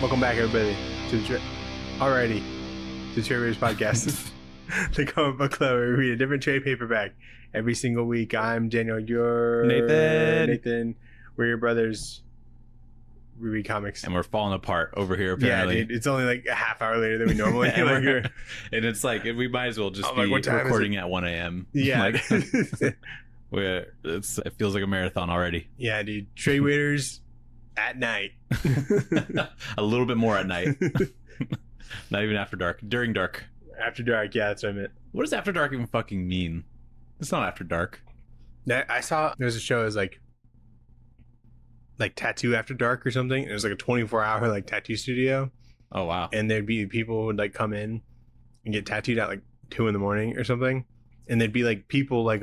Welcome back, everybody, to the Tradewaiters podcast, the comic book club where we read a different trade paperback every single week. I'm Daniel. You're Nathan. We're your brothers. We read comics, and we're falling apart over here. Apparently, yeah, dude, it's only like a half hour later than we normally. and it's like we might as well just be recording at 1 a.m. Yeah, it feels like a marathon already. Yeah, dude. Tradewaiters. At night. A little bit more at night. Not even after dark. During dark. After dark, yeah, that's what I meant. What does after dark even fucking mean? It's not after dark. I saw there's a show as like Tattoo After Dark or something. It was like a 24-hour like tattoo studio. Oh wow. And there'd be people who would like come in and get tattooed at like 2 a.m. or something. And there'd be like people like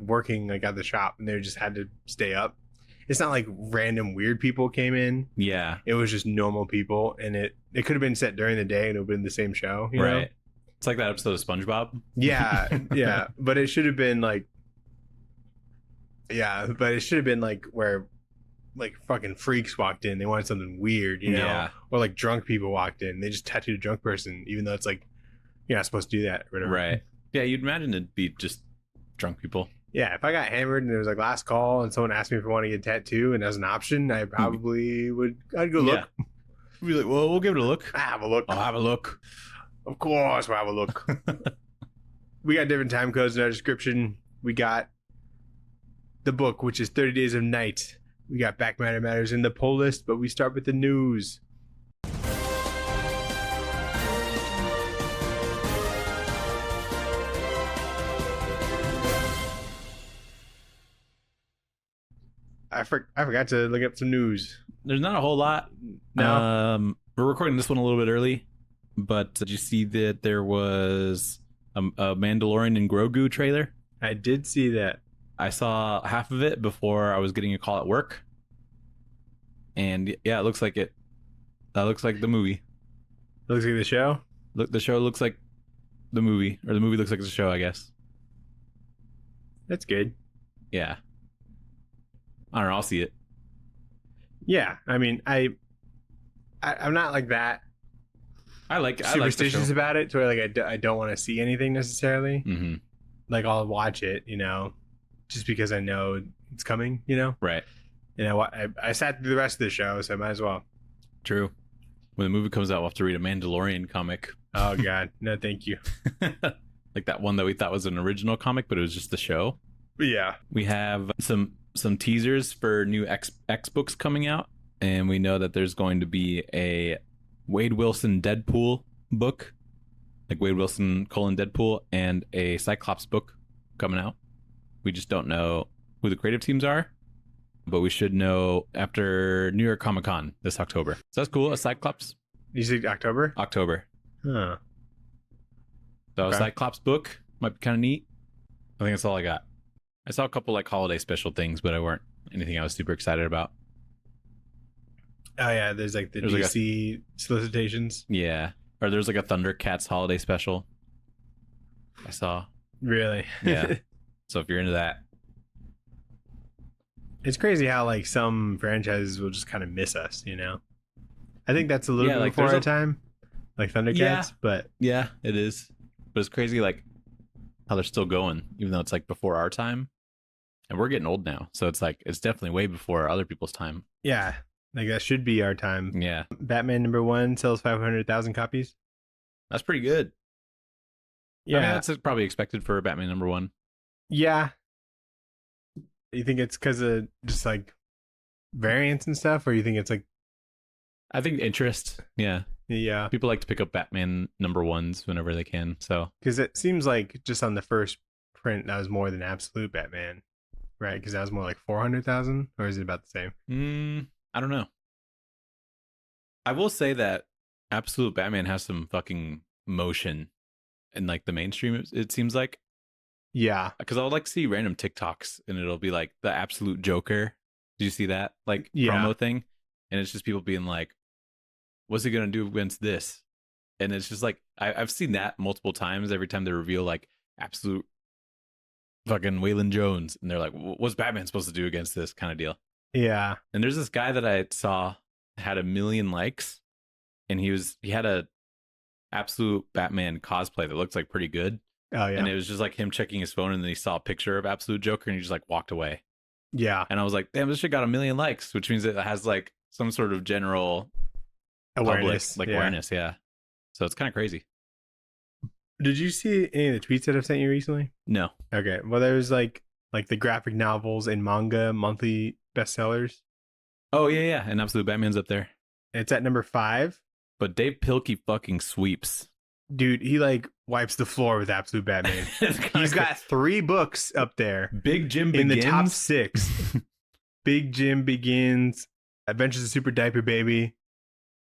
working like at the shop, and they just had to stay up. It's not like random weird people came in. Yeah. It was just normal people, and it could have been set during the day and it would have been the same show. You know? It's like that episode of SpongeBob. Yeah, yeah. But it should have been like where like fucking freaks walked in. They wanted something weird, you know? Yeah. Or like drunk people walked in. They just tattooed a drunk person, even though it's like you're not supposed to do that or whatever. Right. Yeah, you'd imagine it'd be just drunk people. Yeah, if I got hammered and there was like last call and someone asked me if I want to get a tattoo and as an option, I probably I'd go look. Yeah. We'd be like, well, we'll give it a look. I'll have a look. Of course we'll have a look. We got different time codes in our description. We got the book, which is 30 Days of Night. We got Back Matter Matters in the poll list, but we start with the news. I forgot to look up some news. There's not a whole lot. No. We're recording this one a little bit early, but did you see that there was a Mandalorian and Grogu trailer? I did see that. I saw half of it before I was getting a call at work. And yeah, it looks like it. That looks like the movie. It looks like the show? The show looks like the movie, or the movie looks like the show, I guess. That's good. Yeah. I don't know. I'll see it. Yeah, I mean, I'm not like that. I like superstitious about it, to where like I don't want to see anything necessarily. Mm-hmm. Like I'll watch it, you know, just because I know it's coming, you know. Right. And I sat through the rest of the show, so I might as well. True. When the movie comes out, we'll have to read a Mandalorian comic. Oh God, no, thank you. Like that one that we thought was an original comic, but it was just the show. Yeah. We have some teasers for new X books coming out, and we know that there's going to be a Wade Wilson Deadpool book, like Wade Wilson : Deadpool, and a Cyclops book coming out. We just don't know who the creative teams are, but we should know after New York Comic Con this October. So that's cool. A Cyclops. You said October? October. Huh. So Okay. a Cyclops book might be kind of neat. I think that's all I got. I saw a couple like holiday special things, but I weren't anything I was super excited about. Oh yeah, there's like the There's DC solicitations. Yeah. Or there's like a Thundercats holiday special I saw. Really? Yeah. So if you're into that. It's crazy how like some franchises will just kind of miss us, you know? I think that's a little bit like, before our time, like Thundercats, Yeah. but Yeah, it is. But it's crazy like how they're still going, even though it's like before our time. And we're getting old now. So it's like it's definitely way before other people's time. yeah, like that should be our time. Yeah. Batman #1 sells 500,000 copies. That's pretty good. Yeah. I mean, that's probably expected for Batman #1. Yeah. You think it's because of just like variants and stuff, or you think it's like I think interest. Yeah. yeah? People like to pick up Batman #1s whenever they can. So Because it seems like just on the first print that was more than Absolute Batman, right? Because that was more like 400,000, or is it about the same? I don't know. I will say that Absolute Batman has some fucking motion in like the mainstream, it seems like. Yeah. Because I would like to see random TikToks and it'll be like the Absolute Joker. Did you see that? Like Yeah. promo thing? And it's just people being like, what's he going to do against this? And it's just like, I've seen that multiple times every time they reveal like Absolute fucking Waylon Jones. And they're like, what's Batman supposed to do against this kind of deal? Yeah. And there's this guy that I saw had 1 million likes. and he had a Absolute Batman cosplay that looked like pretty good. Oh yeah. And it was just like him checking his phone, and then he saw a picture of Absolute Joker, and he just like walked away. Yeah. And I was like, damn, this shit got 1 million likes, which means it has like some sort of general Awareness. public, like awareness. Yeah. So it's kind of crazy. Did you see any of the tweets that I've sent you recently? No. Okay. Well, there's like the graphic novels and manga monthly bestsellers. Oh yeah. And Absolute Batman's up there. It's at number 5. But Dave Pilkey fucking sweeps. Dude, he like wipes the floor with Absolute Batman. He's got 3 books up there. Big Jim Begins. In the top 6. Big Jim Begins, Adventures of Super Diaper Baby,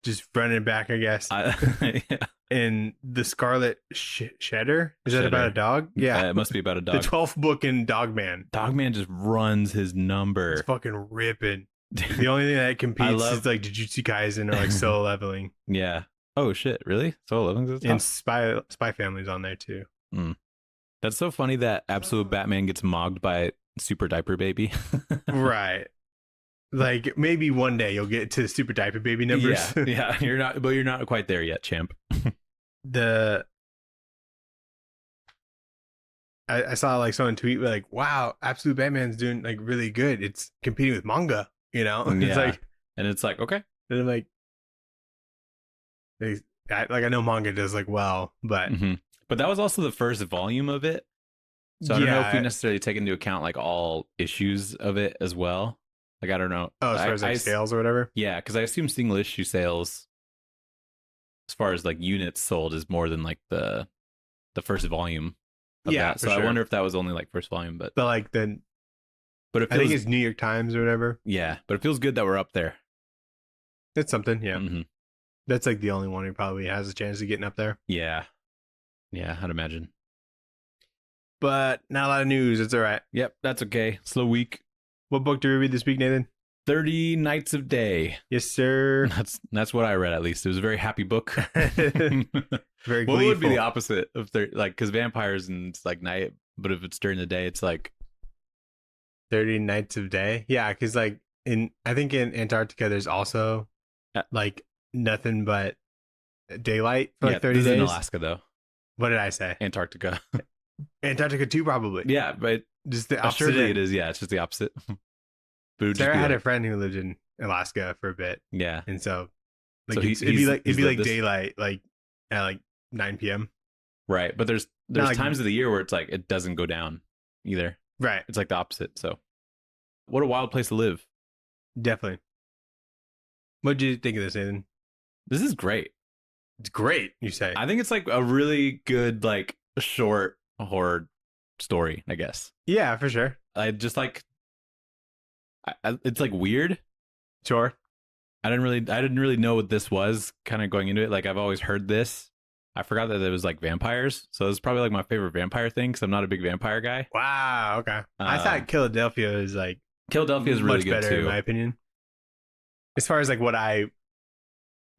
just running back, I guess. Yeah. And The Scarlet Shedder. Is that about a dog? Yeah. It must be about a dog. The 12th book in Dogman. Dogman just runs his number. It's fucking ripping. The only thing that competes is like Jujutsu Kaisen or like Solo Leveling. Yeah. Oh shit! Really? Solo Leveling's and Spy Family's on there too. That's so funny that Absolute Batman gets mogged by Super Diaper Baby. Right. Like maybe one day you'll get to Super Diaper Baby numbers. Yeah. You're not quite there yet, champ. I saw like someone tweet like, "Wow, Absolute Batman's doing like really good. It's competing with manga." You know, it's like okay, and I'm like, I know manga does like well, but but that was also the first volume of it, so I don't know if we necessarily take into account like all issues of it as well. Like I don't know. Oh, as far as like sales or whatever. Yeah, because I assume single issue sales, as far as like units sold, is more than like the first volume. Of that. So I wonder if that was only like first volume, but like then. But I think it's New York Times or whatever. Yeah, but it feels good that we're up there. It's something, yeah. That's like the only one who probably has a chance of getting up there. Yeah, I'd imagine. But not a lot of news. It's all right. Yep, that's okay. Slow week. What book did we read this week, Nathan? 30 Nights of Day. Yes, sir. That's what I read, at least. It was a very happy book. Very gleeful. What would be the opposite of like, because vampires and it's like night, but if it's during the day, it's like 30 Nights of Day. Yeah, because like I think in Antarctica, there's also like nothing but daylight for like 30 days. This is in Alaska, though. What did I say? Antarctica. Antarctica too, probably. Yeah, but just the opposite. Surely it is. Yeah, it's just the opposite. Sarah had a friend who lived in Alaska for a bit. Yeah, and so like it'd be like daylight, like at like 9 p.m. Right, but there's like, times of the year where it's like it doesn't go down either. Right, it's like the opposite. So, what a wild place to live. Definitely. What did you think of this, Nathan? This is great. It's great, you say? I think it's like a really good, like short horror story, I guess. Yeah, for sure. I just like. It's like weird. Sure. I didn't really know what this was. Kind of going into it, like I've always heard this. I forgot that it was like vampires, so it's probably like my favorite vampire thing because I'm not a big vampire guy. Wow. Okay. I thought Philadelphia is like Philadelphia is really much good better, too, in my opinion. As far as like what I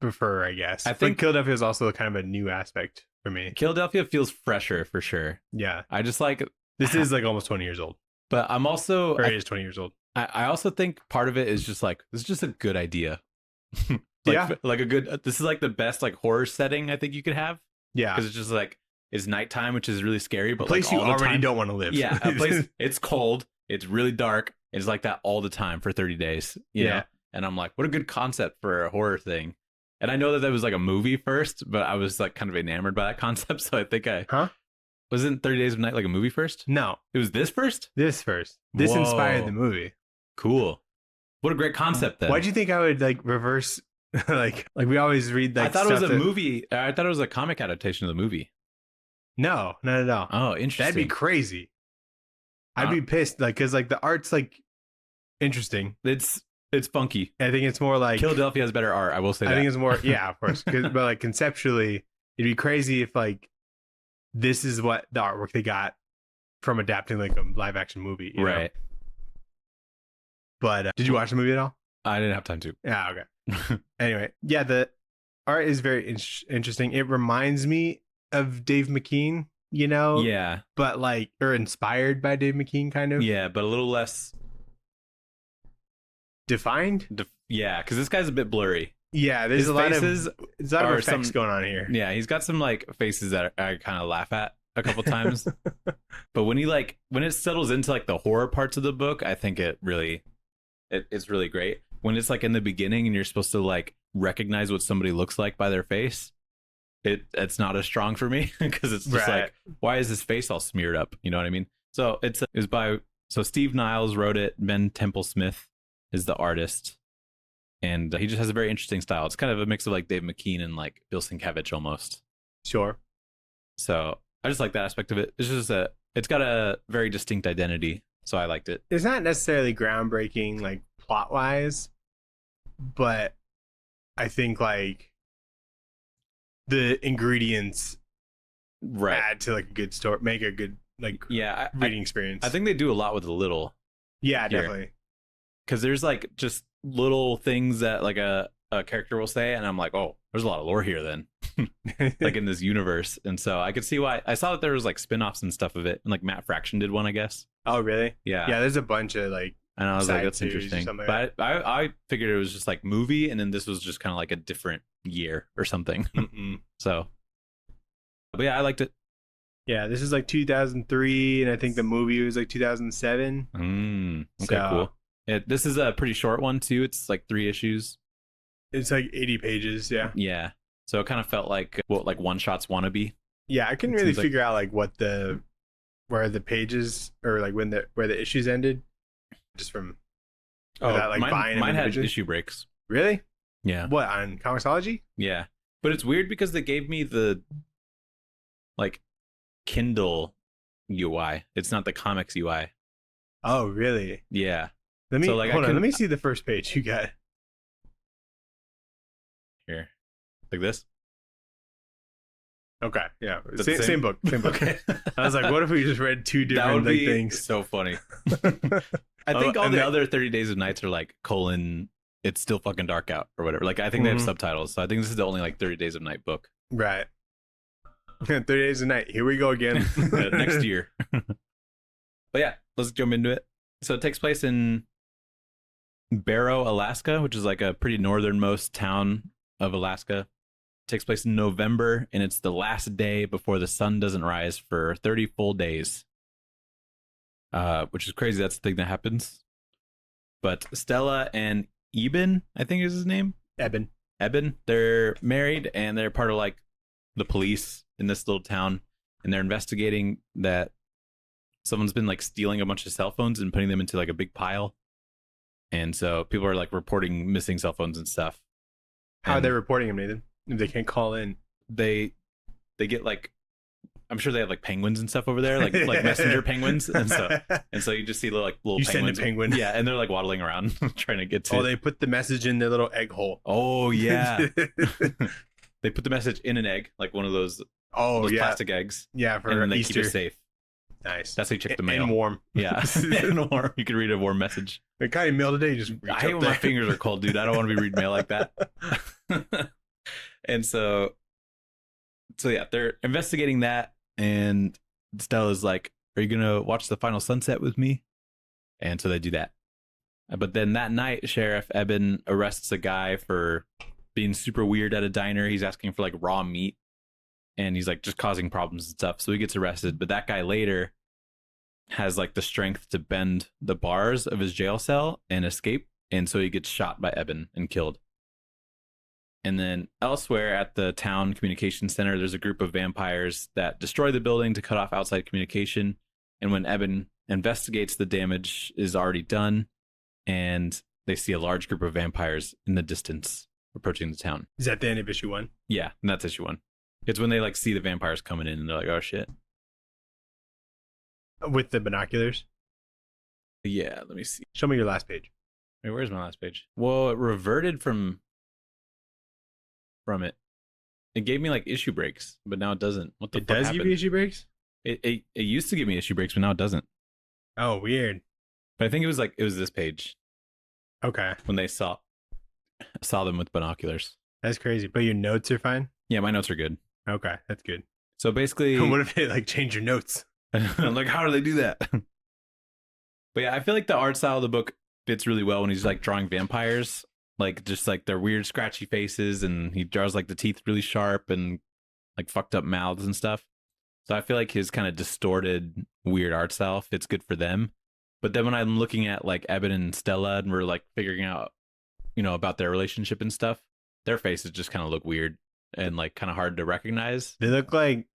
prefer, I guess. I think Philadelphia is also kind of a new aspect for me. Philadelphia feels fresher for sure. Yeah. I just like this is like almost 20 years old. But I'm also or it is 20 years old. I also think part of it is just like this is just a good idea. Like a good. This is like the best like horror setting I think you could have. Yeah, because it's just like it's nighttime, which is really scary. But a place like, you all already the time, don't want to live. Yeah, a place. It's cold. It's really dark. It's like that all the time for 30 days. You know? And I'm like, what a good concept for a horror thing. And I know that was like a movie first, but I was like kind of enamored by that concept. So I think wasn't 30 Days of Night like a movie first? No, it was this first. This inspired the movie. Cool. What a great concept then. Why'd you think I would like reverse like we always read like I thought it was a movie. I thought it was a comic adaptation of the movie. No, not at all. Oh, interesting. That'd be crazy. I'd be pissed like cuz like the art's like interesting. It's funky. I think it's more like Philadelphia has better art, I will say that. I think it's more of course. But like conceptually it'd be crazy if like this is what the artwork they got from adapting like a live action movie, you know? But did you watch the movie at all? I didn't have time to. Yeah, okay. Anyway, yeah, the art is very interesting. It reminds me of Dave McKean, you know? Yeah. But like, or inspired by Dave McKean, kind of. Yeah, but a little less defined. Yeah, because this guy's a bit blurry. Yeah, there's His a lot faces of are effects going on here. Yeah, he's got some like faces that I kind of laugh at a couple times. But when it settles into like the horror parts of the book, I think it's really great. When it's like in the beginning and you're supposed to like recognize what somebody looks like by their face, it's not as strong for me because it's just like, why is his face all smeared up? You know what I mean? So it was by Steve Niles wrote it. Ben Temple Smith is the artist, and he just has a very interesting style. It's kind of a mix of like Dave McKean and like Bill Sienkiewicz almost. Sure. So I just like that aspect of it. It's got a very distinct identity, so I liked it. It's not necessarily groundbreaking like plot wise, but I think like the ingredients add to like a good story, make a good like reading experience. I think they do a lot with a little. Yeah, definitely. Because there's like just little things that like a character will say, and I'm like, oh, there's a lot of lore here then, like in this universe. And so I could see why. I saw that there was like spin-offs and stuff of it, and like Matt Fraction did one, I guess. Oh, really? Yeah. Yeah, there's a bunch of like. And I was like, that's interesting. But I figured it was just like movie, and then this was just kind of like a different year or something. So, but yeah, I liked it. Yeah, this is like 2003, and I think the movie was like 2007. Okay, cool. This is a pretty short one too. It's like 3 issues. It's like 80 pages. Yeah. Yeah. So it kind of felt like what like one shots wanna be. Yeah, I couldn't really figure out like where the pages or like where the issues ended. Just from like mine had issue breaks. Really? Yeah. What, on Comixology? Yeah, but it's weird because they gave me the like Kindle UI. It's not the comics UI. Oh, really? Yeah. Hold on. Let me see the first page you got. Here, like this. Okay, yeah, same book. Okay. I was like, what if we just read 2 different things? So funny. I think all the other 30 Days of Nights are like : it's still fucking dark out or whatever. Like I think they have subtitles, so I think this is the only like 30 Days of Night book. Right. 30 Days of Night. Here we go again. Next year. But yeah, let's jump into it. So it takes place in Barrow, Alaska, which is like a pretty northernmost town of Alaska. Takes place in November, and it's the last day before the sun doesn't rise for 30 full days, which is crazy. That's the thing that happens. But Stella and Eben, I think is his name. Eben, they're married, and they're part of like the police in this little town, and they're investigating that someone's been like stealing a bunch of cell phones and putting them into like a big pile, and so people are like reporting missing cell phones and stuff. How are they reporting them, Nathan? If they can't call in, they get like, I'm sure they have like penguins and stuff over there, like messenger penguins, and so you just see little penguins. Send a penguin, yeah, and they're like waddling around trying to get to. Oh, they put the message in their little egg hole. Oh yeah, they put the message in an egg, like one of those plastic eggs. Yeah, for and then they Easter. Keep it safe. Nice. That's how you check the mail. And warm. Yeah, and warm. You can read a warm message. The kind of mail today just. I hate when my fingers are cold, dude. I don't want to be reading mail like that. And so yeah, they're investigating that, and Stella's like, are you gonna watch the final sunset with me? And so they do that. But then that night, Sheriff Eben arrests a guy for being super weird at a diner. He's asking for like raw meat, and he's like just causing problems and stuff. So he gets arrested. But that guy later has like the strength to bend the bars of his jail cell and escape. And so he gets shot by Eben and killed. And then elsewhere at the town communication center, there's a group of vampires that destroy the building to cut off outside communication. And when Eben investigates, the damage is already done, and they see a large group of vampires in the distance approaching the town. Is that the end of issue 1? Yeah, and that's issue 1. It's when they like see the vampires coming in, and they're like, "Oh shit!" With the binoculars. Yeah, let me see. Show me your last page. Wait, where's my last page? Well, it reverted from it. It gave me like issue breaks, but now it doesn't. What the fuck happened? It does give you issue breaks? It used to give me issue breaks, but now it doesn't. Oh, weird. But I think it was this page. Okay. When they saw them with binoculars. That's crazy. But your notes are fine? Yeah, my notes are good. Okay, that's good. So basically, what if they like change your notes? I'm like, how do they do that? But yeah, I feel like the art style of the book fits really well when he's like drawing vampires. like just like their weird scratchy faces, and he draws like the teeth really sharp and like fucked up mouths and stuff. So I feel like his kind of distorted weird art style fits good for them. But then when I'm looking at like Eben and Stella and we're like figuring out, about their relationship and stuff, their faces just kind of look weird and like kind of hard to recognize. They look like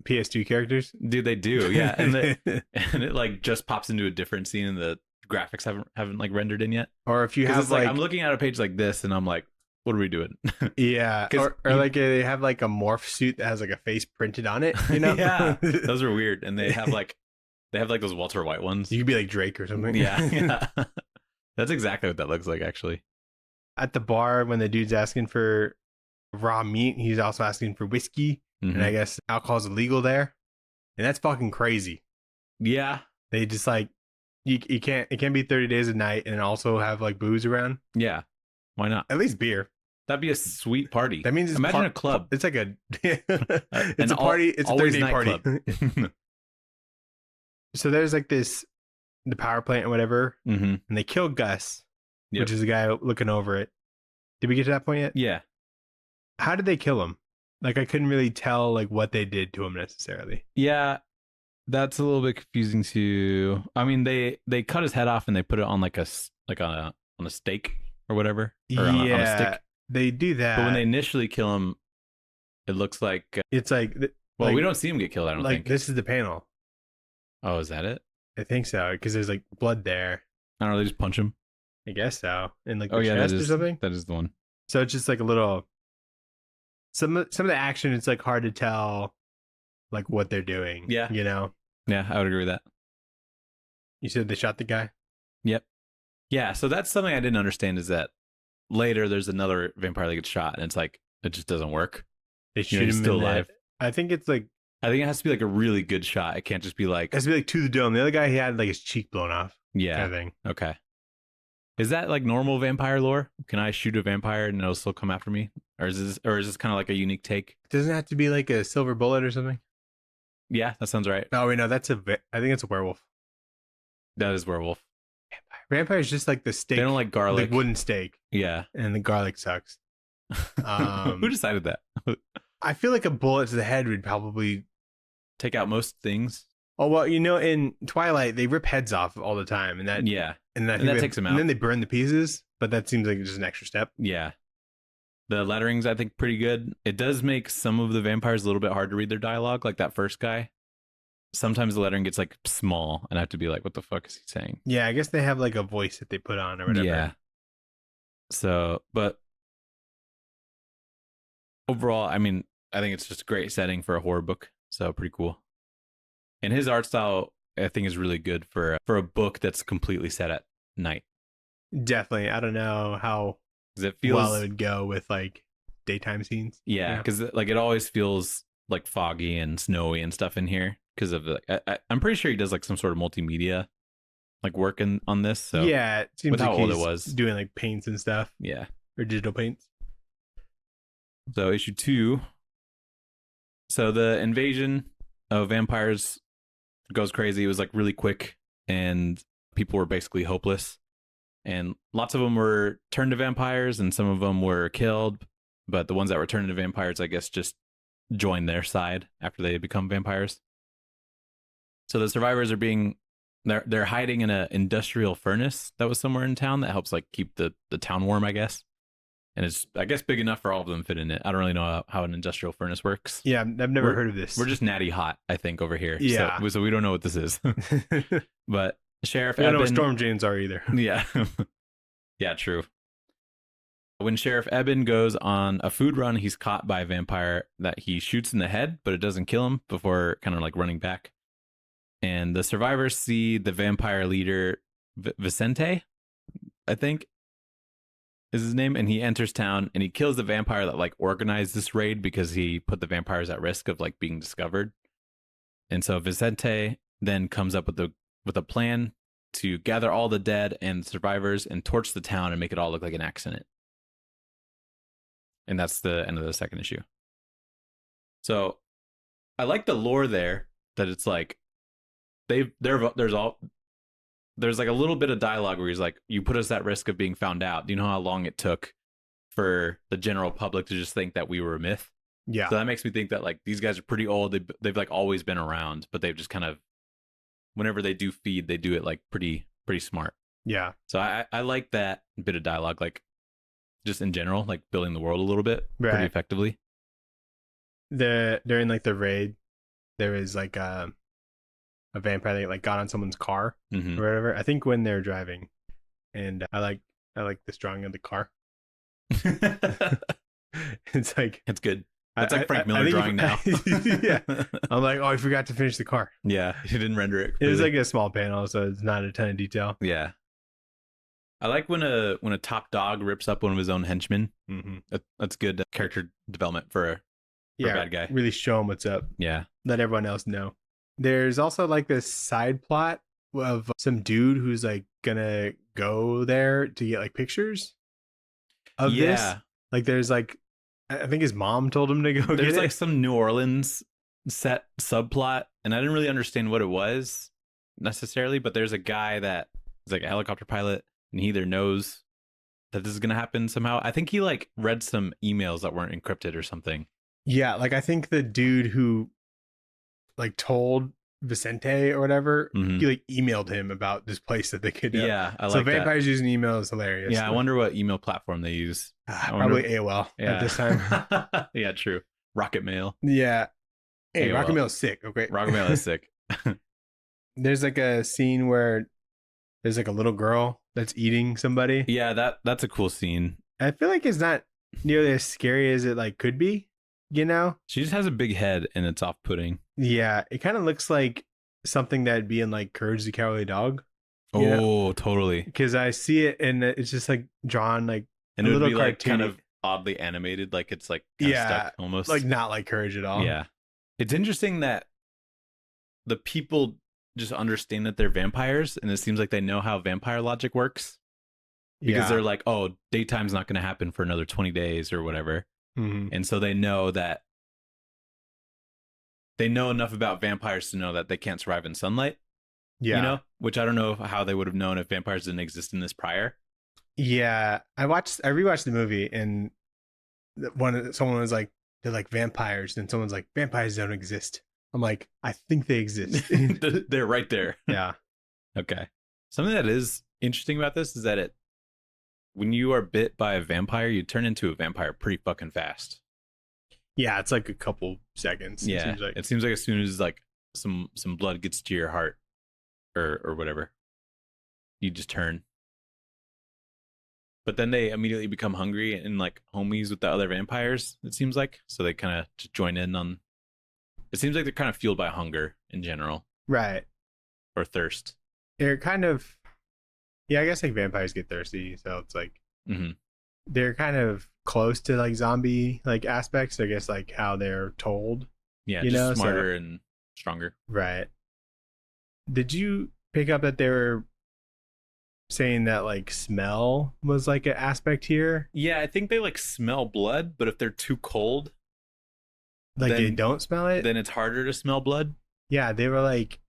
PS2 characters. Dude, they do, yeah. And and it like just pops into a different scene and the graphics haven't like rendered in yet. Or if you have it's like I'm looking at a page like this and I'm like, what are we doing? Yeah. Or like they have like a morph suit that has like a face printed on it, Yeah. Those are weird. And they have like those Walter White ones. You could be like Drake or something. Yeah. That's exactly what that looks like, actually. At the bar, when the dude's asking for raw meat, he's also asking for whiskey. Mm-hmm. And I guess alcohol's illegal there. And that's fucking crazy. Yeah. They just like, it can't be 30 days a night and also have like booze around. Yeah. Why not? At least beer. That'd be a sweet party. That means imagine a club. It's like a it's a party. It's a 30-day party. So there's like the power plant or whatever, and they kill Gus, which is the guy looking over it. Did we get to that point yet? Yeah. How did they kill him? Like I couldn't really tell like what they did to him necessarily. Yeah, that's a little bit confusing too. I mean, they cut his head off and they put it on on a stake or whatever. Or on a stick. They do that. But when they initially kill him, it looks like it's like. Well, we don't see him get killed. I don't think. This is the panel. Oh, is that it? I think so because there's like blood there. I don't know. They just punch him. I guess so. In like the chest or something. That is the one. So it's just like a little. Some of the action, it's like hard to tell, like what they're doing. Yeah. Yeah, I would agree with that. You said they shot the guy. Yep. Yeah. So that's something I didn't understand is that later there's another vampire that gets shot and it's like it just doesn't work. They shoot him still alive. I think it's like. I think it has to be like a really good shot. It can't just be like. It has to be like to the dome. The other guy, he had like his cheek blown off. Yeah. Kind of thing. Okay. Is that like normal vampire lore? Can I shoot a vampire and it'll still come after me? Or is this kind of like a unique take? Doesn't it have to be like a silver bullet or something? Yeah, that sounds right. Oh, wait, no, I think it's a werewolf. That is werewolf. Vampire is just like the steak. They don't like garlic. Like wooden steak. Yeah. And the garlic sucks. Who decided that? I feel like a bullet to the head would probably take out most things. Oh, well, in Twilight, they rip heads off all the time. And that that takes them out. And then they burn the pieces, but that seems like just an extra step. Yeah. The lettering's, I think, pretty good. It does make some of the vampires a little bit hard to read their dialogue, like that first guy. Sometimes the lettering gets like small, and I have to be like, what the fuck is he saying? Yeah, I guess they have like a voice that they put on or whatever. Yeah. So, but overall, I mean, I think it's just a great setting for a horror book. So pretty cool. And his art style, I think, is really good for a book that's completely set at night. Definitely. I don't know how it feels well it would go with like daytime scenes. Yeah, because like it always feels like foggy and snowy and stuff in here because of I'm pretty sure he does like some sort of multimedia like working on this. So yeah, it seems with like how old it was, doing like paints and stuff. Yeah, or digital paints. So issue 2. So the invasion of vampires goes crazy. It was like really quick, and people were basically hopeless. And lots of them were turned to vampires, and some of them were killed. But the ones that were turned into vampires, I guess, just joined their side after they become vampires. So the survivors are they're hiding in an industrial furnace that was somewhere in town that helps like keep the town warm, I guess. And it's, I guess, big enough for all of them to fit in it. I don't really know how an industrial furnace works. Yeah, I've never heard of this. We're just natty hot, I think, over here. Yeah. So we don't know what this is. But Sheriff I don't Eben, know what storm drains are either. Yeah. Yeah, true. When Sheriff Eben goes on a food run, he's caught by a vampire that he shoots in the head, but it doesn't kill him before kind of like running back. And the survivors see the vampire leader, Vicente, I think is his name, and he enters town and he kills the vampire that like organized this raid because he put the vampires at risk of like being discovered. And so Vicente then comes up with a plan to gather all the dead and survivors and torch the town and make it all look like an accident. And that's the end of the second issue. So I like the lore there that it's like there's there's like a little bit of dialogue where he's like, you put us at risk of being found out. Do you know how long it took for the general public to just think that we were a myth? Yeah. So that makes me think that like these guys are pretty old. They've like always been around, but they've just kind of, whenever they do feed, they do it like pretty smart. Yeah. So I like that bit of dialogue, like just in general, like building the world a little bit Right. pretty effectively. During like the raid, there was like a vampire that like got on someone's car Mm-hmm. or whatever. I think when they're driving, and I like this drawing of the car. It's like It's good. It's like Frank Miller drawing now. Yeah. I'm like, oh, I forgot to finish the car. Yeah, he didn't render it. It was completely. like a small panel, so it's not a ton of detail. Yeah. I like when a top dog rips up one of his own henchmen. Mm-hmm. That's good character development for a bad guy. Really show him what's up. Yeah. Let everyone else know. There's also like this side plot of some dude who's like gonna go there to get like pictures of this. Yeah. Like there's like, I think his mom told him to go get There's it. like some New Orleans set subplot, and I didn't really understand what it was necessarily, but there's a guy that is like a helicopter pilot, and he either knows that this is gonna happen somehow. I think he like read some emails that weren't encrypted or something. Yeah, like I think the dude who like told Vicente or whatever, Mhm. he like emailed him about this place that they could. Yeah, I So like vampires using email is hilarious. that. Yeah, I wonder what email platform they use. Probably AOL at this time. Yeah, true. Rocket Mail. Yeah. Hey, AOL. Rocket Mail is sick. Okay. Rocket Mail is sick. There's like a scene where there's like a little girl that's eating somebody. Yeah, that's a cool scene. I feel like it's not nearly as scary as it like could be, you know? She just has a big head and it's off-putting. Yeah, it kind of looks like something that'd be in like Courage the Cowardly Dog. Oh, Yeah. totally. Because I see it and it's just like drawn like And a it would little be like kind cartoony. of oddly animated, like it's like kind of Yeah, stuck almost. like not like Courage at all. Yeah. It's interesting that the people just understand that they're vampires, and it seems like they know how vampire logic works. Because Yeah. they're like, oh, daytime's not going to happen for another 20 days or whatever. Mhm. And so they know that they know enough about vampires to know that they can't survive in sunlight. Yeah. You know, which I don't know how they would have known if vampires didn't exist in this prior. Yeah. I rewatched the movie and someone was like, they're like vampires. And someone's like, vampires don't exist. I'm like, I think they exist. They're right there. Yeah. Okay. Something that is interesting about this is that when you are bit by a vampire, you turn into a vampire pretty fucking fast. Yeah. It's like a couple seconds. Yeah. It seems like. As soon as like some blood gets to your heart or whatever, you just turn. But then they immediately become hungry and like homies with the other vampires, it seems like. So they kind of just join in on. It seems like they're kind of fueled by hunger in general. Right. Or thirst. They're kind of, yeah, I guess like vampires get thirsty. So it's like, Mm-hmm. they're kind of close to like zombie like aspects. I guess like how they're told. Yeah, You just know, so- smarter and stronger. Right. Did you pick up that they were saying that like smell was like an aspect here? Yeah, I think they like smell blood, but if they're too cold, Like they Then- don't smell it? then it's harder to smell blood. Yeah, they were like,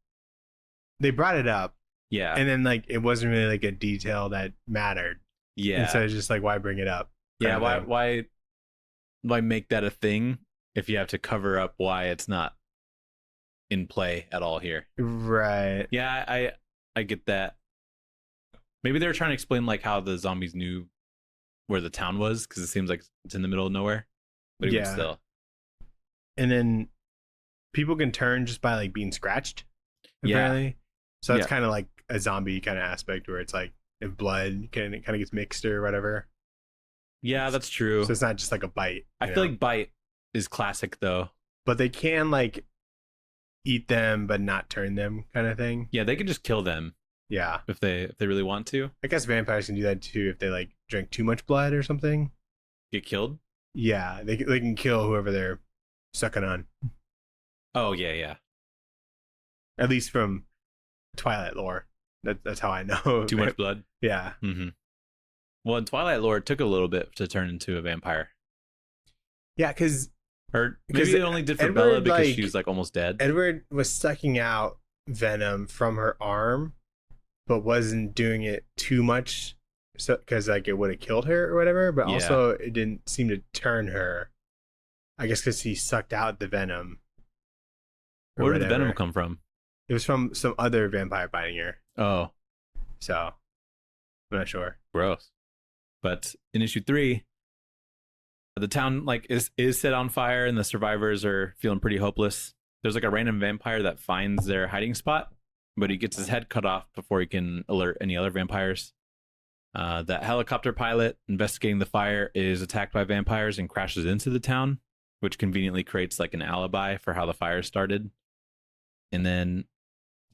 they brought it up Yeah. and then like it wasn't really like a detail that mattered. Yeah. And so it's just like, why bring it up? Yeah, kind of thing. why make that a thing if you have to cover up why it's not in play at all here? Right. Yeah, I get that. Maybe they were trying to explain like how the zombies knew where the town was, because it seems like it's in the middle of nowhere. But even Yeah. still. And then people can turn just by like being scratched, Yeah. apparently. So it's Yeah. kind of like a zombie kind of aspect where it's like if blood kind of gets mixed or whatever. Yeah, that's true. So it's not just like a bite. I you feel know? like bite is classic though. But they can like eat them but not turn them kind of thing. Yeah, they can just kill them Yeah. if they really want to. I guess vampires can do that too if they like drink too much blood or something. Get killed? Yeah, they can kill whoever they're sucking on. Oh yeah, yeah. At least from Twilight lore. That's how I know. Too much blood. Yeah. Mm-hmm. Well, in Twilight lore, it took a little bit to turn into a vampire. Yeah, because Or maybe 'Cause it only did for Edward, Bella because like- she was like almost dead. Edward was sucking out venom from her arm, but wasn't doing it too much, so because like it would have killed her or whatever. But Yeah. also it didn't seem to turn her. I guess because he sucked out the venom. or Where did the whatever. venom come from? It was from some other vampire biting her. Oh, So I'm not sure. gross. But in issue 3, the town like is set on fire and the survivors are feeling pretty hopeless. There's like a random vampire that finds their hiding spot, but he gets his head cut off before he can alert any other vampires. That helicopter pilot investigating the fire is attacked by vampires and crashes into the town, which conveniently creates like an alibi for how the fire started. And then,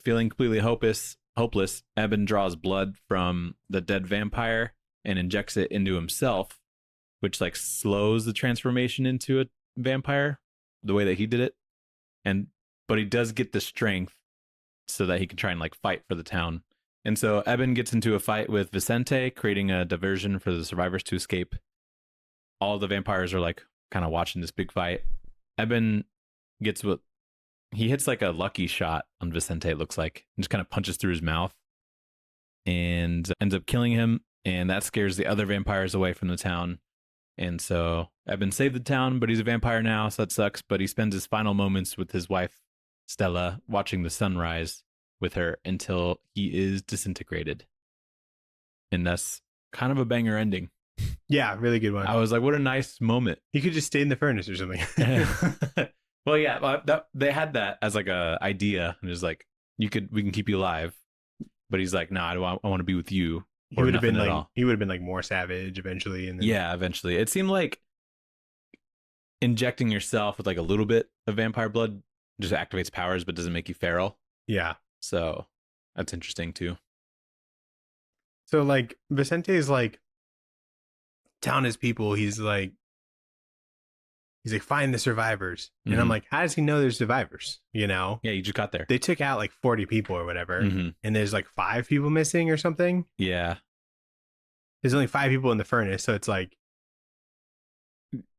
feeling completely hopeless, Eben draws blood from the dead vampire and injects it into himself, which like slows the transformation into a vampire the way that he did it. But he does get the strength so that he can try and like fight for the town. And so Eben gets into a fight with Vicente, creating a diversion for the survivors to escape. All the vampires are like kind of watching this big fight. Eben gets he hits like a lucky shot on Vicente, it looks like, and just kind of punches through his mouth and ends up killing him. And that scares the other vampires away from the town. And so Eben saved the town, but he's a vampire now, so that sucks. But he spends his final moments with his wife, Stella, watching the sunrise with her until he is disintegrated. And that's kind of a banger ending. Yeah, really good one. I was like, what a nice moment. He could just stay in the furnace or something. Well, yeah, they had that as like a idea, and it was like, we can keep you alive. But he's like, no, I want to be with you. He would have been like more savage eventually. And then... Yeah, eventually. It seemed like injecting yourself with like a little bit of vampire blood just activates powers, but doesn't make you feral. Yeah. So that's interesting too. So like Vicente's like town his people. He's like find the survivors. And I'm like, how does he know there's survivors? You know? Yeah, you just got there. They took out like 40 people or whatever. Mm-hmm. And there's like 5 people missing or something. Yeah. There's only 5 people in the furnace, so it's like,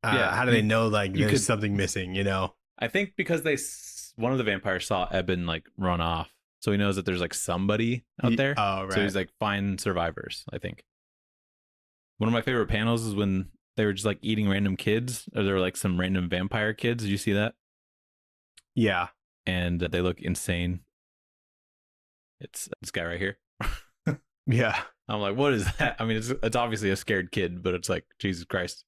how do they know like there's something missing? You know? I think because one of the vampires saw Eben like run off, so he knows that there's like somebody out there. Oh, right. So he's like, find survivors. I think one of my favorite panels is when they were just like eating random kids, or there were like some random vampire kids. Did you see that? Yeah. And they look insane. It's this guy right here. Yeah. I'm like, what is that? I mean, it's obviously a scared kid, but it's like, Jesus Christ.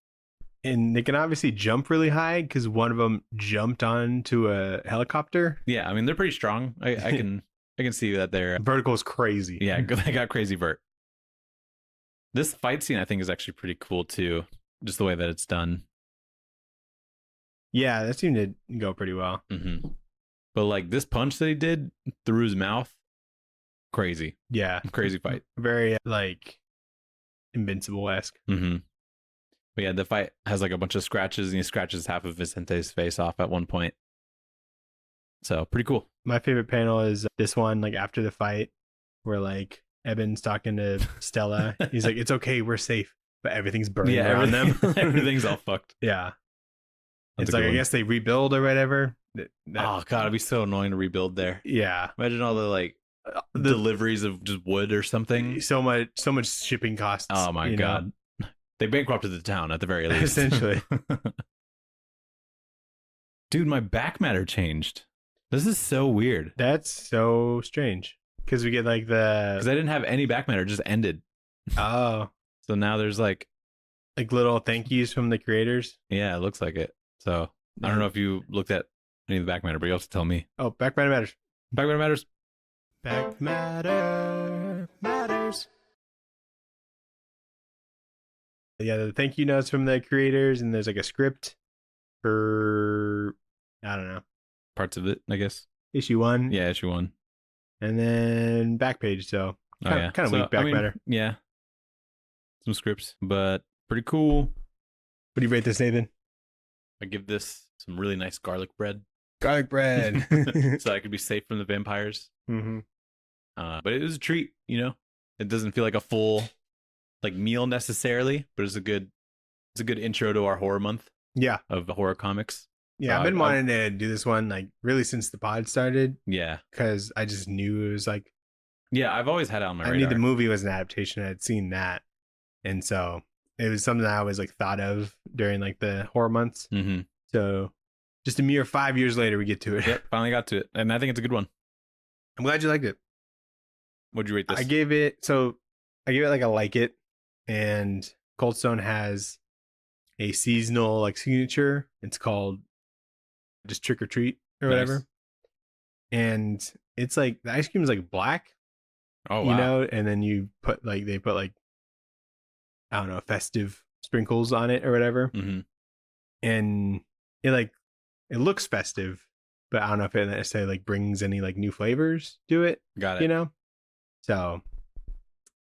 And they can obviously jump really high because one of them jumped onto a helicopter. Yeah, I mean, they're pretty strong. I can see that they're vertical's crazy. Yeah, they got crazy vert. This fight scene I think is actually pretty cool too, just the way that it's done. Yeah, that seemed to go pretty well. Mm-hmm. But like this punch that he did through his mouth, crazy. Yeah, crazy fight. Very like Invincible-esque. Mm-hmm. But yeah, the fight has like a bunch of scratches, and he scratches half of Vicente's face off at one point. So pretty cool. My favorite panel is this one, like after the fight, where like Eben's talking to Stella. He's like, "It's okay, we're safe," but everything's burning around them. Everything's all fucked. Yeah, That's it's like I guess they rebuild or whatever. Oh god, it'd be so annoying to rebuild there. Yeah, imagine all the like deliveries of just wood or something. So much shipping costs. Oh my god. They bankrupted the town at the very least. Essentially. Dude, my back matter changed. This is so weird. That's so strange. Because we get like because I didn't have any back matter, it just ended. Oh. So now there's like little thank yous from the creators. Yeah, it looks like it. So I don't know if you looked at any of the back matter, but you have to tell me. Oh, back matter matters. Back matter matters. Back matter matters. Yeah, the thank you notes from the creators, and there's like a script for, I don't know, parts of it, I guess. Issue 1. Yeah, issue 1. And then back page, so kind of weak back matter. Yeah. Some scripts, but pretty cool. What do you rate this, Nathan? I give this some really nice garlic bread. Garlic bread. So I could be safe from the vampires. Mm-hmm. But it was a treat, you know? It doesn't feel like a full like meal necessarily, but it's a good intro to our horror month. Yeah. Of the horror comics. Yeah, I've been wanting to do this one like really since the pod started. Yeah. Because I just knew it was like Yeah, I've always had it on my I radar. knew the movie was an adaptation. I had seen that, and so it was something that I always like thought of during like the horror months. Mm-hmm. So just a mere 5 years later, we get to it. Yep, finally got to it, and I think it's a good one. I'm glad you liked it. What'd you rate this? I gave it like a like it, and Cold Stone has a seasonal like signature. It's called just Trick or Treat or Nice. whatever, and it's like the ice cream is like black, Oh wow. you know, and then they put like I don't know, festive sprinkles on it or whatever, Mm-hmm. and it looks festive, but I don't know if it necessarily like brings any like new flavors to it, Got it. you know. So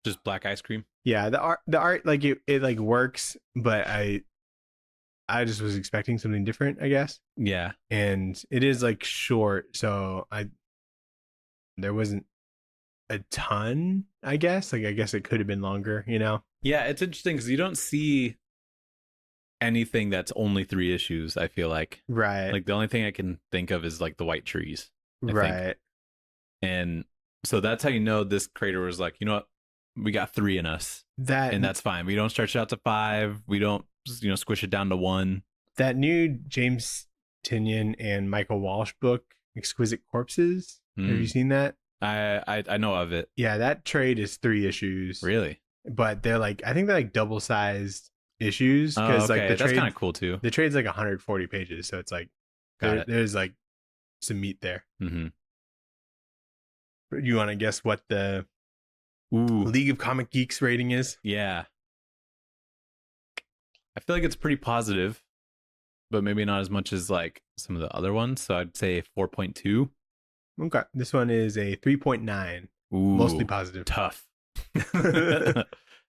just black ice cream. yeah, the art like it like works, but I just was expecting something different, I guess. Yeah. And it is like short, so there wasn't a ton, I guess. Like I guess it could have been longer, you know. Yeah, it's interesting because you don't see anything that's only 3 issues. I feel like Right. the only thing I can think of is like the white trees. I right. think. And so that's how you know this creator was like, you know what, we got 3 in us, and that's fine. We don't stretch it out to 5. We don't squish it down to 1. That new James Tynion and Michael Walsh book, Exquisite Corpses. Have you seen that? I know of it. Yeah, that trade is 3 issues. Really? But I think they're like double sized issues because okay. like the that's trade, kind of cool too. the trade's like 140 pages, so it's like there's like some meat there. Mm-hmm. You want to guess what the League of Comic Geeks rating is? Yeah. I feel like it's pretty positive, but maybe not as much as like some of the other ones. So I'd say 4.2. Okay. This one is a 3.9. Ooh, mostly positive. Tough.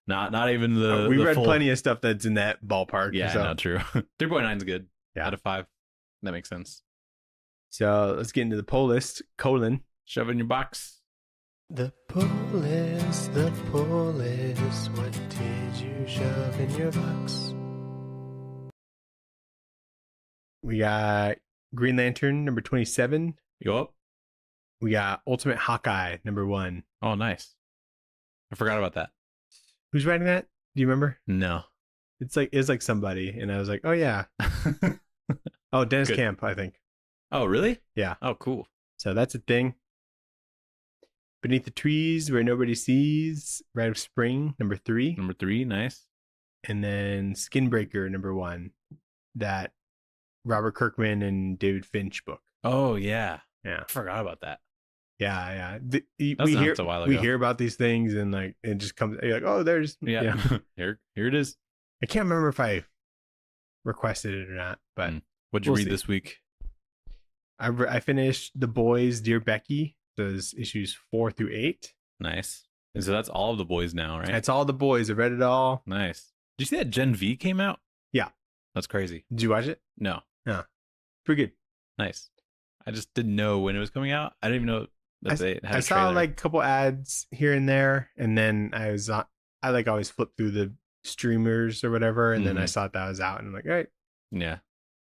not even we read full... plenty of stuff that's in that ballpark. Yeah, so. not true. 3.9 is good. Yeah. Out of 5. That makes sense. So let's get into the poll list. : Shove it in your box. The poll list, what did you shove in your box? We got Green Lantern number 27. Yup. We got Ultimate Hawkeye number 1. Oh, nice. I forgot about that. Who's writing that? Do you remember? No. It's like somebody, and I was like, oh yeah. Oh, Dennis Camp, I think. Oh, really? Yeah. Oh, cool. So that's a thing. Beneath the Trees Where Nobody Sees, Rite of Spring number 3. Number 3, nice. And then Skinbreaker number 1. That Robert Kirkman and David Finch book. Oh yeah. Yeah. I forgot about that. Yeah. We hear about these things, and like it just comes. You're like, oh, there's yeah. Here it is. I can't remember if I requested it or not, but what'd you read this week? I finished The Boys, Dear Becky. Those issues 4 through 8. Nice. And so that's all of The Boys now, right? That's all The Boys. I read it all. Nice. Did you see that Gen V came out? Yeah. That's crazy. Did you watch it? No. Yeah. Pretty good. Nice. I just didn't know when it was coming out. I didn't even know that they had a saw trailer. like a couple ads here and there, and then I like always flip through the streamers or whatever, and then I saw that was out, and I'm like, all right. Yeah.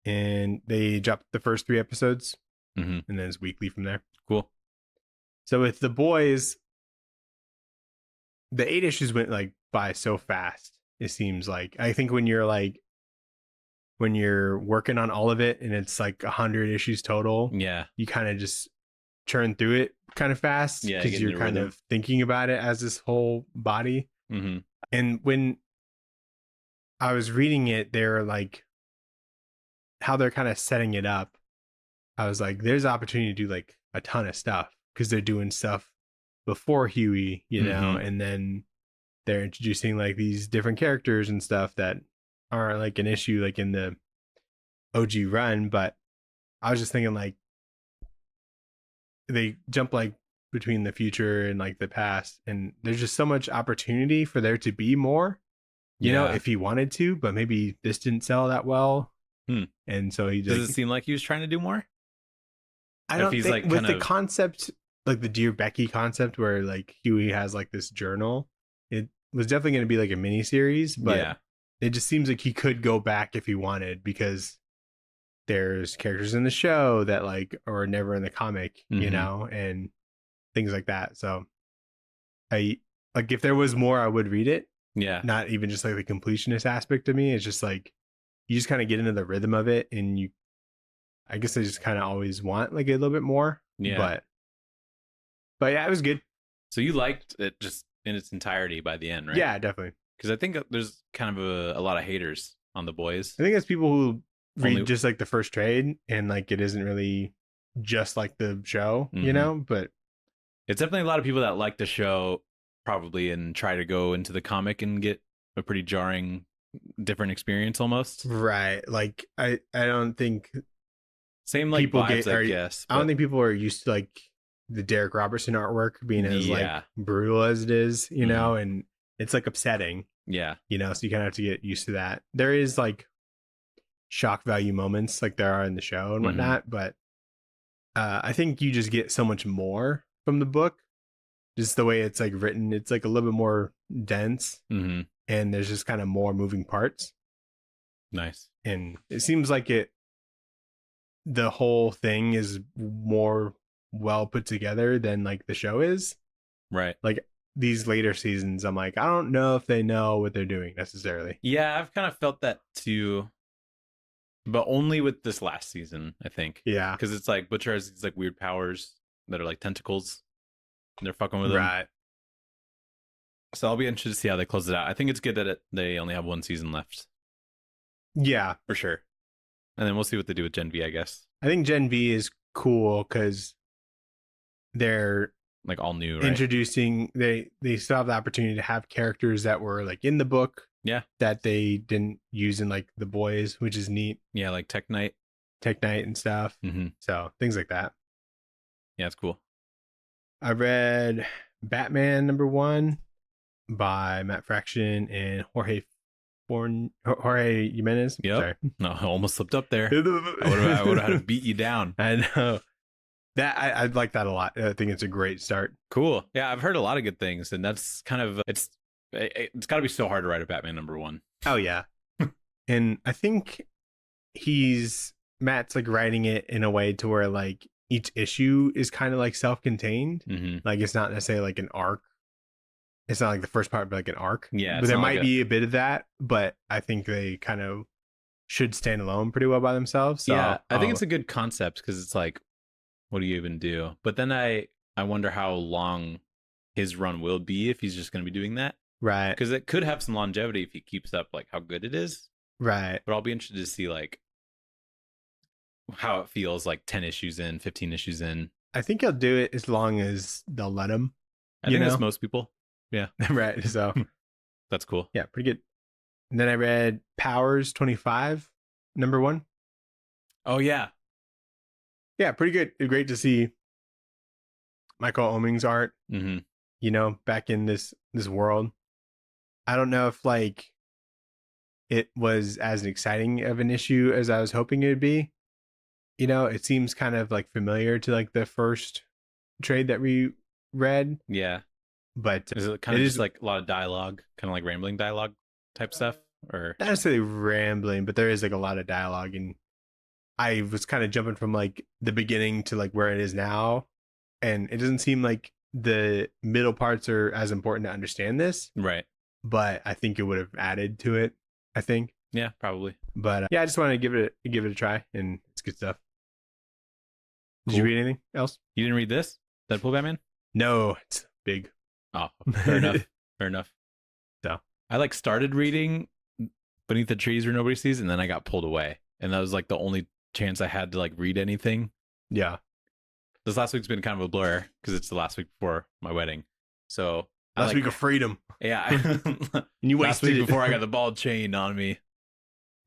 And they dropped the first 3 episodes, and then it's weekly from there. Cool. So with The Boys, the 8 issues went like by so fast. It seems like, I think when you're working on all of it and it's like 100 issues total, yeah, you kind of just churn through it kind of fast because you're kind of thinking about it as this whole body. And when I was reading it, they were like, how they're kind of setting it up, I was like, there's opportunity to do like a ton of stuff because they're doing stuff before Huey, you know, and then they're introducing like these different characters and stuff that aren't like an issue like in the OG run. But I was just thinking like they jump like between the future and like the past, and there's just so much opportunity for there to be more, you know, if he wanted to, but maybe this didn't sell that well. And so he just, does it seem like he was trying to do more? I don't think like with the concept, like the Dear Becky concept, where like Huey has like this journal, it was definitely going to be like a mini series, but it just seems like he could go back if he wanted, because there's characters in the show that like are never in the comic, you know, and things like that. So I like if there was more, I would read it. Yeah. Not even just like the completionist aspect of me. It's just like you just kind of get into the rhythm of it, and I guess I just kind of always want like a little bit more. Yeah. But yeah, it was good. So you liked it just in its entirety by the end, right? Yeah, definitely. Because I think there's kind of a lot of haters on The Boys. I think it's people who read Only- just like the first trade, and like it isn't really just like the show, you Mhm. know. But It's definitely a lot of people that like the show probably and try to go into the comic and get a pretty jarring, different experience almost. right, like I don't think Same like people vibes, get- I are- guess. I don't but- think people are used to like the Derek Robertson artwork being as Yeah. like brutal as it is, you know, and it's like upsetting, Yeah. you know, so you kind of have to get used to that. There is like shock value moments like there are in the show and Mhm. whatnot, but I think you just get so much more from the book. Just the way it's like written, it's like a little bit more dense, Mm-hmm. and there's just kind of more moving parts. Nice. And it seems like the whole thing is more well put together than like the show is. Right. Like these later seasons, I'm like, I don't know if they know what they're doing necessarily. Yeah, I've kind of felt that too, but only with this last season, I think. Yeah. Because it's like Butcher has these like weird powers that are like tentacles, and they're fucking with him. Right. So I'll be interested to see how they close it out. I think it's good that they only have one season left Yeah. for sure, and then we'll see what they do with Gen V, I guess. I think Gen V is cool because they're Like all new, right? introducing, they still have the opportunity to have characters that were like in the book. Yeah. That they didn't use in like The Boys, which is neat. Yeah, like Tech Knight. Tech Knight and stuff. Mm-hmm. So things like that. Yeah, it's cool. I read Batman #1 by Matt Fraction and Jorge Jimenez. Yep. Sorry. No, I almost slipped up there. I would have had to beat you down. I know. That I like that a lot. I think it's a great start. Cool. Yeah, I've heard a lot of good things, and that's kind of it's got to be so hard to write a Batman #1. Oh yeah. And I think Matt's like writing it in a way to where like each issue is kind of like self-contained. Mm-hmm. Like it's not necessarily like an arc. It's not like the first part, but like an arc. Yeah, But it's there not might like be a bit of that, but I think they kind of should stand alone pretty well by themselves. So Yeah, I think it's a good concept because it's like, what do you even do? But then I wonder how long his run will be if he's just going to be doing that. right. Because it could have some longevity if he keeps up like how good it is. Right. But I'll be interested to see like how it feels like 10 issues in, 15 issues in. I think he'll do it as long as they'll let him. I You think know? that's most people. Right. So That's cool. yeah, pretty good. And then I read Powers 25 #1. Oh yeah. Yeah, pretty good. Great to see Michael Oeming's art, Mm-hmm. you know, back in this world. I don't know if like it was as exciting of an issue as I was hoping it would be. You know, it seems kind of like familiar to like the first trade that we read, Yeah. but Is it kind of It just is- like a lot of dialogue, kind of like rambling dialogue type stuff? Or not necessarily rambling, but there is like a lot of dialogue, and I was kind of jumping from like the beginning to like where it is now, and it doesn't seem like the middle parts are as important to understand this, right. but I think it would have added to it. I think, Yeah, probably. but yeah, I just wanted to give it a try, and it's good stuff. Did you Cool. read anything else? You didn't read this? Deadpool Batman? No, it's big. Oh, fair enough. Fair enough. So. I like started reading Beneath the Trees Where Nobody Sees, and then I got pulled away. And that was like the only chance I had to like read anything. Yeah, This last week's been kind of a blur because it's the last week before my wedding. So last week of freedom, yeah. and you Last wasted week it. before I got the ball chained on me.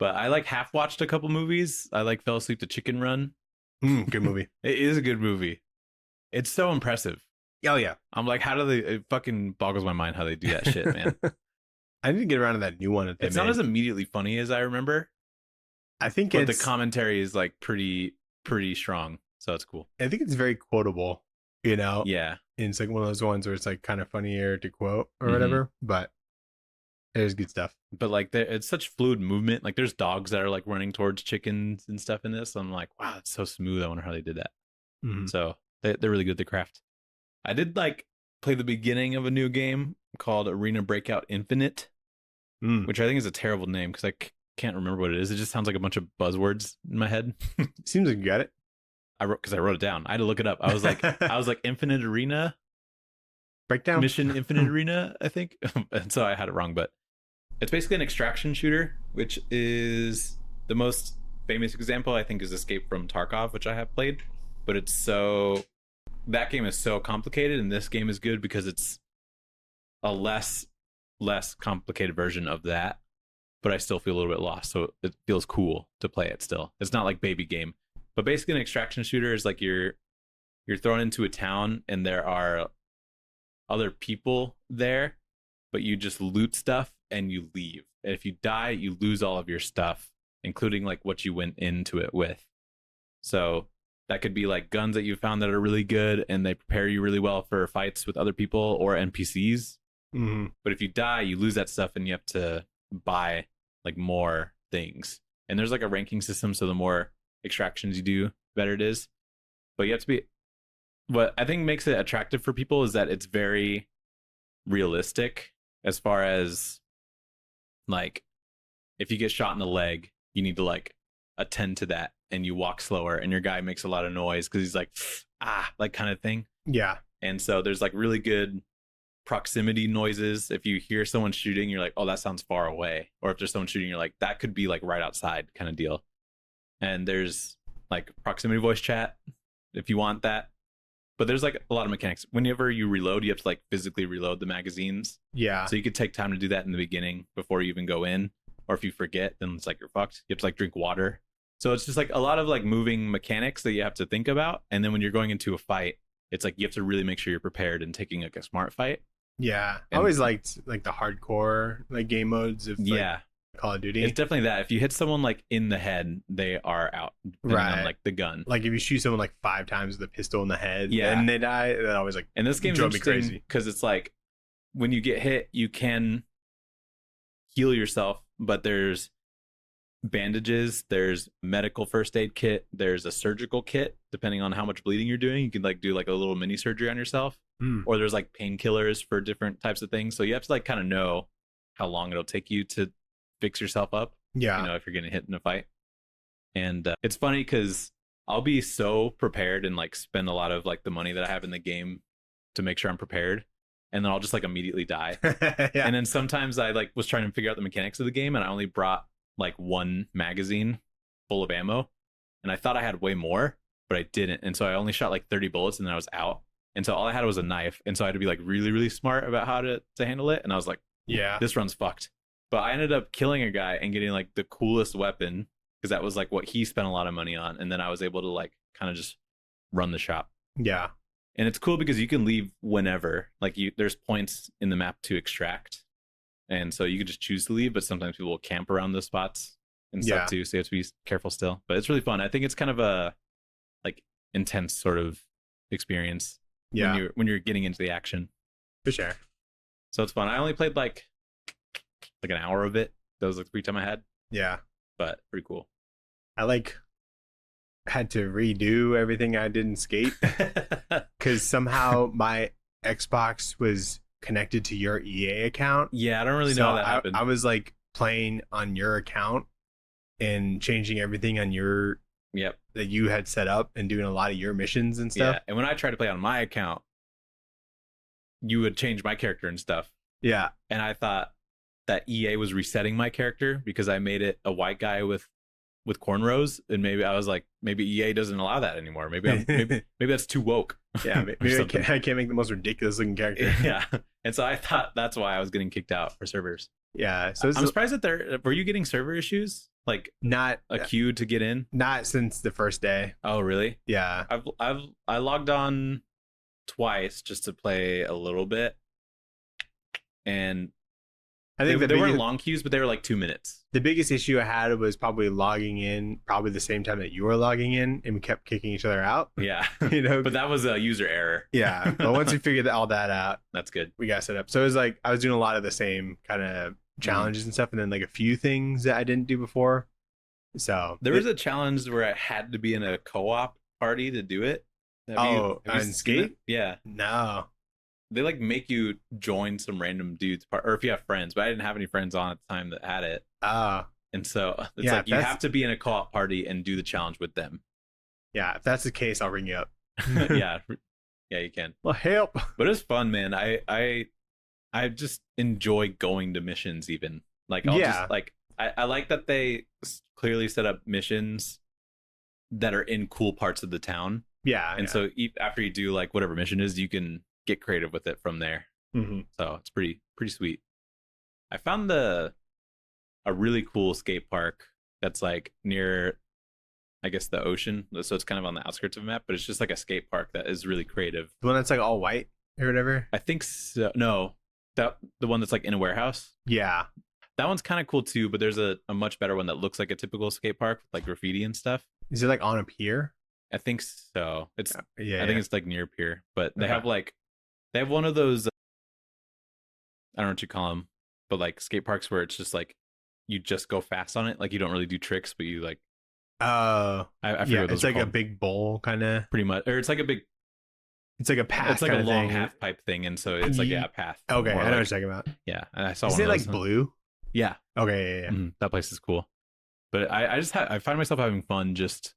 But I like half watched a couple movies. I like fell asleep to Chicken Run. Good movie. It is a good movie. It's so impressive. Oh yeah, I'm like, how do they? It fucking boggles my mind how they do that shit, man. I need to get around to that new one. That they It's not made. as immediately funny as I remember, I think but the it's. commentary is like pretty strong. So it's cool. I think it's very quotable. You know, Yeah. and it's like one of those ones where it's like kind of funnier to quote or Mhm. whatever, but there's good stuff. But like it's such fluid movement. Like there's dogs that are like running towards chickens and stuff in this. I'm like, wow, it's so smooth. I wonder how they did that. Mhm. So they're really good at the craft. I did like play the beginning of a new game called Arena Breakout Infinite, which I think is a terrible name because I can't remember what it is. It just sounds like a bunch of buzzwords in my head. Seems like you got it. I wrote it down. I had to look it up. I was like Infinite Arena Breakdown Mission Infinite Arena, I think. And so I had it wrong, but it's basically an extraction shooter, which is the most famous example, I think, is Escape from Tarkov, which I have played. But that game is so complicated, and this game is good because it's a less complicated version of that. But I still feel a little bit lost, so it feels cool to play it still. It's not like baby game. But basically an extraction shooter is like you're thrown into a town and there are other people there, but you just loot stuff and you leave. And if you die, you lose all of your stuff, including like what you went into it with. So that could be like guns that you found that are really good and they prepare you really well for fights with other people or NPCs. Mm-hmm. But if you die, you lose that stuff and you have to buy like more things. And there's like a ranking system, so the more extractions you do, better it is. But you have to be, what I think makes it attractive for people is that it's very realistic as far as like if you get shot in the leg, you need to like attend to that and you walk slower and your guy makes a lot of noise because he's like like kind of thing. Yeah. And so there's like really good proximity noises. If you hear someone shooting, you're like, oh, that sounds far away. Or if there's someone shooting, you're like, that could be like right outside kind of deal. And there's like proximity voice chat if you want that. But there's like a lot of mechanics. Whenever you reload, you have to like physically reload the magazines. Yeah. So you could take time to do that in the beginning before you even go in. Or if you forget, then it's like you're fucked. You have to like drink water. So it's just like a lot of like moving mechanics that you have to think about. And then when you're going into a fight, it's like you have to really make sure you're prepared and taking like a smart fight. Yeah. I always liked like the hardcore like game modes of like, Call of Duty. It's definitely that. If you hit someone like in the head, they are out. Right. On, like the gun. Like if you shoot someone like 5 times with a pistol in the head and they die, that always like and this game's drove me crazy. Because it's like when you get hit, you can heal yourself, but there's bandages, there's medical first aid kit, there's a surgical kit, depending on how much bleeding you're doing. You can like do like a little mini surgery on yourself. Or there's like painkillers for different types of things. So you have to like kind of know how long it'll take you to fix yourself up. Yeah. You know, if you're getting hit in a fight. And it's funny because I'll be so prepared and like spend a lot of like the money that I have in the game to make sure I'm prepared. And then I'll just like immediately die. And then sometimes I like was trying to figure out the mechanics of the game and I only brought like one magazine full of ammo. And I thought I had way more, but I didn't. And so I only shot like 30 bullets and then I was out. And so all I had was a knife. And so I had to be like really, really smart about how to handle it. And I was like, yeah, this run's fucked. But I ended up killing a guy and getting like the coolest weapon because that was like what he spent a lot of money on. And then I was able to like kind of just run the shop. Yeah. And it's cool because you can leave whenever. Like there's points in the map to extract. And so you can just choose to leave, but sometimes people will camp around those spots and stuff too. So you have to be careful still. But it's really fun. I think it's kind of a like intense sort of experience. Yeah. When you're getting into the action. For sure. So it's fun. I only played like an hour of it. That was like the free time I had. Yeah. But pretty cool. I like had to redo everything I did in Skate because somehow my Xbox was connected to your EA account. Yeah, I don't really know how that happened. I was like playing on your account and changing everything on your that you had set up and doing a lot of your missions and stuff. Yeah, and when I tried to play on my account, you would change my character and stuff. Yeah. And I thought that EA was resetting my character because I made it a white guy with cornrows, and maybe I was like, maybe EA doesn't allow that anymore. Maybe maybe that's too woke. Yeah, maybe I can't make the most ridiculous looking character. Yeah, and so I thought that's why I was getting kicked out for servers. Yeah, so I'm surprised that were you getting server issues? Like not a queue to get in? Not since the first day. Oh, really? Yeah, I logged on twice just to play a little bit, and I think they weren't long queues, but they were like 2 minutes. The biggest issue I had was probably logging in probably the same time that you were logging in, and we kept kicking each other out. Yeah. But that was a user error. Yeah. But once we figured all that out, that's good. We got set up. So it was like I was doing a lot of the same kind of challenges and stuff, and then like a few things that I didn't do before. So there was a challenge where I had to be in a co-op party to do it. Have you Skate? Yeah. No. they like make you join some random dude's part, or if you have friends. But I didn't have any friends on at the time that had it, and so it's Yeah, like you have to be in a co-op party and do the challenge with them. Yeah, if that's the case, I'll ring you up. yeah, you can. Well, help. But it's fun, man. I just enjoy going to missions. Even like I'll just like I like that they clearly set up missions that are in cool parts of the town. Yeah, and so after you do like whatever mission is, you can get creative with it from there. So it's pretty sweet. I found a really cool skate park that's like near, I guess, the ocean. So it's kind of on the outskirts of the map, but it's just like a skate park that is really creative. The one that's like all white or whatever? I think so. No, the one that's like in a warehouse. Yeah. That one's kind of cool too, but there's a much better one that looks like a typical skate park with like graffiti and stuff. Is it like on a pier? I think so. It's I think it's like near pier, but they have one of those, I don't know what you call them, but like skate parks where it's just like you just go fast on it, like you don't really do tricks, but you like I forget what those it's like called. a big bowl kind of, pretty much, or it's like a path. It's like a long half pipe thing, and so it's like a path. Okay, I know what you're talking about. Yeah, and I saw. Is one it of like those blue? Yeah. Okay, yeah. That place is cool, but I find myself having fun just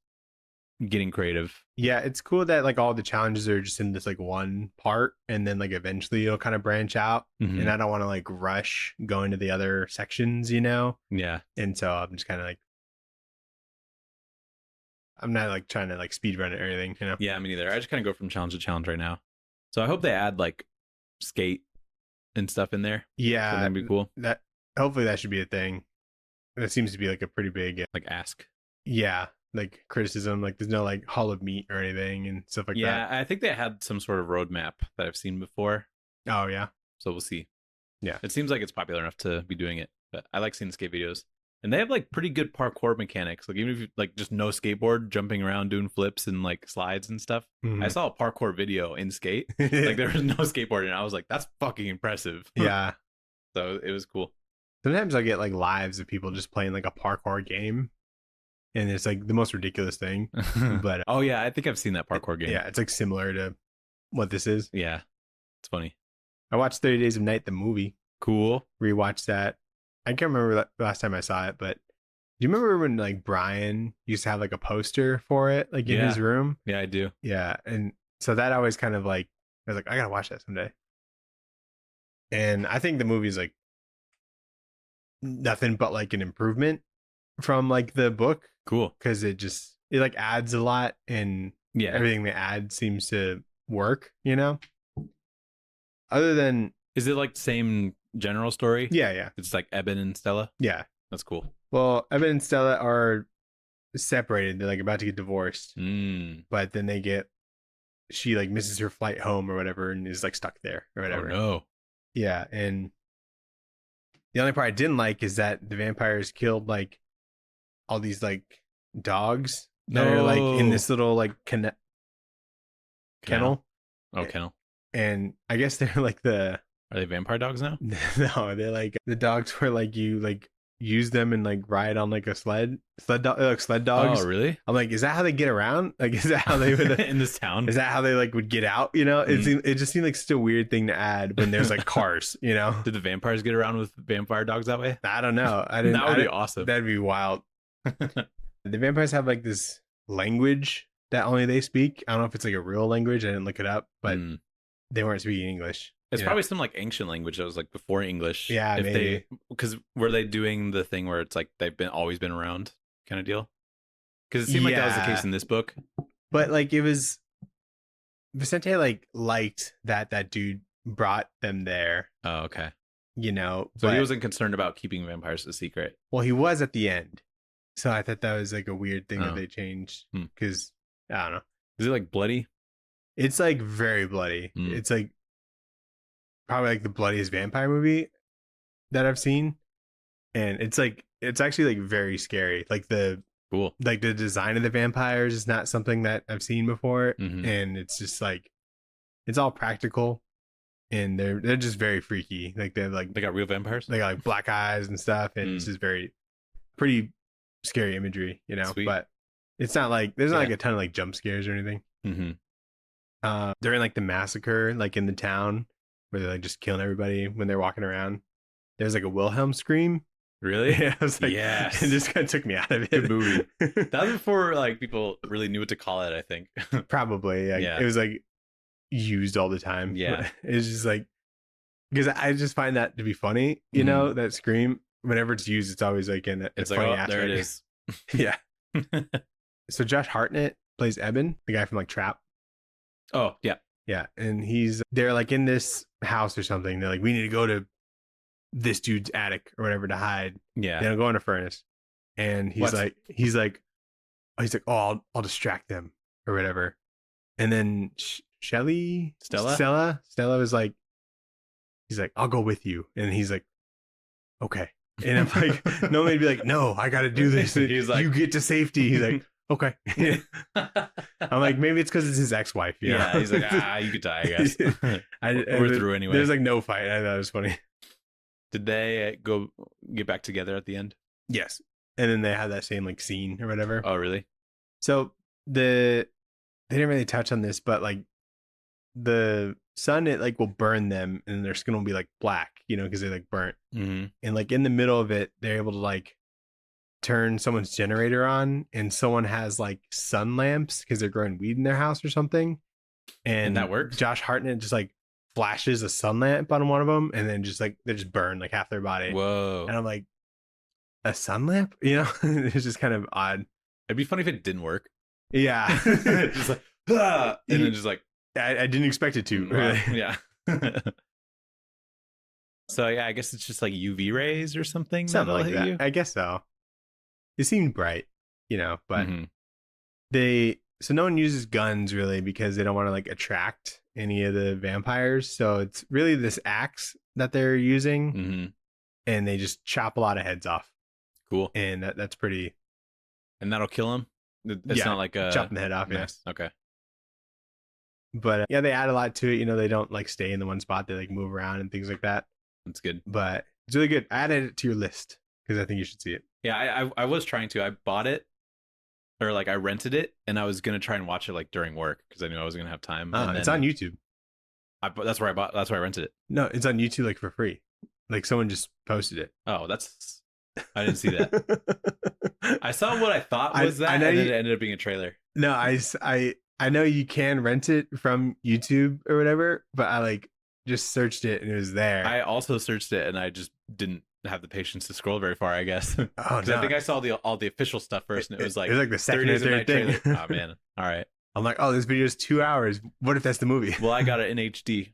getting creative. Yeah, it's cool that like all the challenges are just in this like one part, and then like eventually it'll kind of branch out. And I don't want to like rush going to the other sections, you know? Yeah. And so I'm just kind of like, I'm not like trying to like speed run it or anything, you know? Yeah, me neither. I just kind of go from challenge to challenge right now. So I hope they add like skate and stuff in there. Yeah, so that'd be cool. That hopefully that should be a thing. That seems to be like a pretty big like ask. Yeah, like criticism. Like there's no like Hall of Meat or anything and stuff like that. Yeah, I think they had some sort of roadmap that I've seen before. Oh yeah. So we'll see. Yeah, it seems like it's popular enough to be doing it. But I like seeing the skate videos. And they have like pretty good parkour mechanics. Like even if you like just no skateboard, jumping around, doing flips and like slides and stuff. I saw a parkour video in Skate. Like there was no skateboard, and I was like, that's fucking impressive. Yeah. So it was cool. Sometimes I get like lives of people just playing like a parkour game, and it's like the most ridiculous thing. But oh yeah, I think I've seen that parkour game. Yeah, it's like similar to what this is. Yeah, it's funny. I watched 30 Days of Night, the movie. Cool. Rewatched that. I can't remember the last time I saw it, but do you remember when like Brian used to have like a poster for it, like in his room? Yeah, I do. Yeah, and so that always kind of like, I was like, I gotta watch that someday. And I think the movie's like nothing but like an improvement from like the book. Cool. Because it like adds a lot, and everything they add seems to work, you know? Other than, is it like the same general story? Yeah. It's like Eben and Stella? Yeah. That's cool. Well, Eben and Stella are separated. They're like about to get divorced. But then she like misses her flight home or whatever and is like stuck there or whatever. Oh no. Yeah, and the only part I didn't like is that the vampires killed like all these like dogs that are like in this little like kennel. Oh, kennel. And I guess they're like are they vampire dogs now? No, they're like the dogs where like you like use them and like ride on like a sled dogs. Oh really? I'm like, is that how they get around? Like, is that how they would in this town? Is that how they like would get out? You know, it just seemed like such a weird thing to add when there's like cars. You know, did the vampires get around with vampire dogs that way? I don't know. I didn't. That would be awesome. That'd be wild. The vampires have like this language that only they speak. I don't know if it's like a real language. I didn't look it up, but they weren't speaking English. It's probably some like ancient language that was like before English. Yeah, maybe. Because were they doing the thing where it's like they've always been around kind of deal? Because it seemed like that was the case in this book. But like it was, Vicente like liked that dude brought them there. Oh, okay. You know, so he wasn't concerned about keeping vampires a secret. Well, he was at the end, so I thought that was like a weird thing that they changed. Because I don't know. Is it like bloody? It's like very bloody. It's like probably like the bloodiest vampire movie that I've seen, and it's actually like very scary. Like the design of the vampires is not something that I've seen before, and it's just like it's all practical, and they're just very freaky. Like they got real vampires. They got like black eyes and stuff, and it's just pretty scary imagery, you know. Sweet. But it's not like there's not like a ton of like jump scares or anything. During like the massacre, like in the town, where they're like just killing everybody when they're walking around. There's like a Wilhelm scream. Really? Yeah, I was like, Yes. it just kind of took me out of it. Good movie. That was before like people really knew what to call it, I think. Probably. Like, Yeah. It was like used all the time. Yeah. It's just like, because I just find that to be funny, you know, that scream. Whenever it's used, it's always like in It's funny like, oh, aspect. there it is. Yeah. So Josh Hartnett plays Eben, the guy from like Trap. Oh, yeah. Yeah. And they're like in this house or something. They're like, we need to go to this dude's attic or whatever to hide. Yeah. They don't go in a furnace. And he's like, oh, I'll distract them or whatever. And then Stella was like, he's like, I'll go with you. And he's like, okay. And I'm like, normally he'd be like, no, I got to do this. He's like, you get to safety. He's like, okay. I'm like, maybe it's because it's his ex-wife. Yeah. He's like, you could die, I guess. We're through anyway. There's like no fight. I thought it was funny. Did they go get back together at the end? Yes. And then they had that same like scene or whatever. Oh, really? So they didn't really touch on this, but like the sun, it like will burn them and their skin will be like black, you know, because they're like burnt. Mm-hmm. And like in the middle of it, they're able to like turn someone's generator on, and someone has like sun lamps because they're growing weed in their house or something. And that works? Josh Hartnett just like flashes a sun lamp on one of them, and then just like they just burn like half their body. Whoa. And I'm like, a sun lamp? You know, it's just kind of odd. It'd be funny if it didn't work. Yeah. Just like, and then just like, I didn't expect it to. Really. Yeah. So yeah, I guess it's just like UV rays or something. Something that'll like hit that. you? I guess so. It seemed bright, you know, but Mhm. so no one uses guns really because they don't want to like attract any of the vampires. So it's really this axe that they're using, Mhm. and they just chop a lot of heads off. Cool. And that's pretty. And that'll kill him. It's Yeah, not like a chopping the head off. nice. Okay. But yeah, they add a lot to it. You know, they don't like stay in the one spot. They like move around and things like that. That's good. But it's really good. I added it to your list because I think you should see it. Yeah, I was trying to. I bought it, or like I rented it, and I was gonna try and watch it like during work because I knew I was gonna have time. And It's on YouTube. That's where I rented it. No, it's on YouTube like for free. Like someone just posted it. Oh, I didn't see that. I saw what I thought was that, and then it ended up being a trailer. No, I know you can rent it from YouTube or whatever, but I like just searched it and it was there. I also searched it, and I just didn't have the patience to scroll very far, I guess. Oh, Because I think I saw all the official stuff first, and it was like the second or 30 Days of third Night thing. trailer. Oh man, all right. I'm like, oh, this video is 2 hours. What if that's the movie? Well, I got it in HD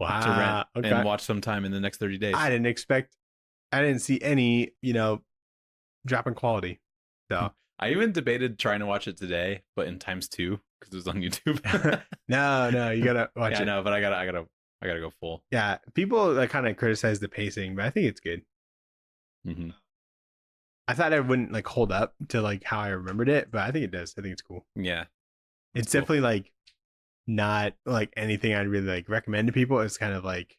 to rent and watch sometime in the next 30 days. I didn't see any, you know, drop in quality. So I even debated trying to watch it today, but in times 2 because it was on YouTube. no, you gotta watch yeah, it. No, but I gotta go full. Yeah, people like kind of criticize the pacing, but I think it's good. Mm-hmm. I thought it wouldn't like hold up to like how I remembered it, but I think it does. I think it's cool. Yeah, It's cool. definitely like not like anything I'd really like recommend to people. It's kind of like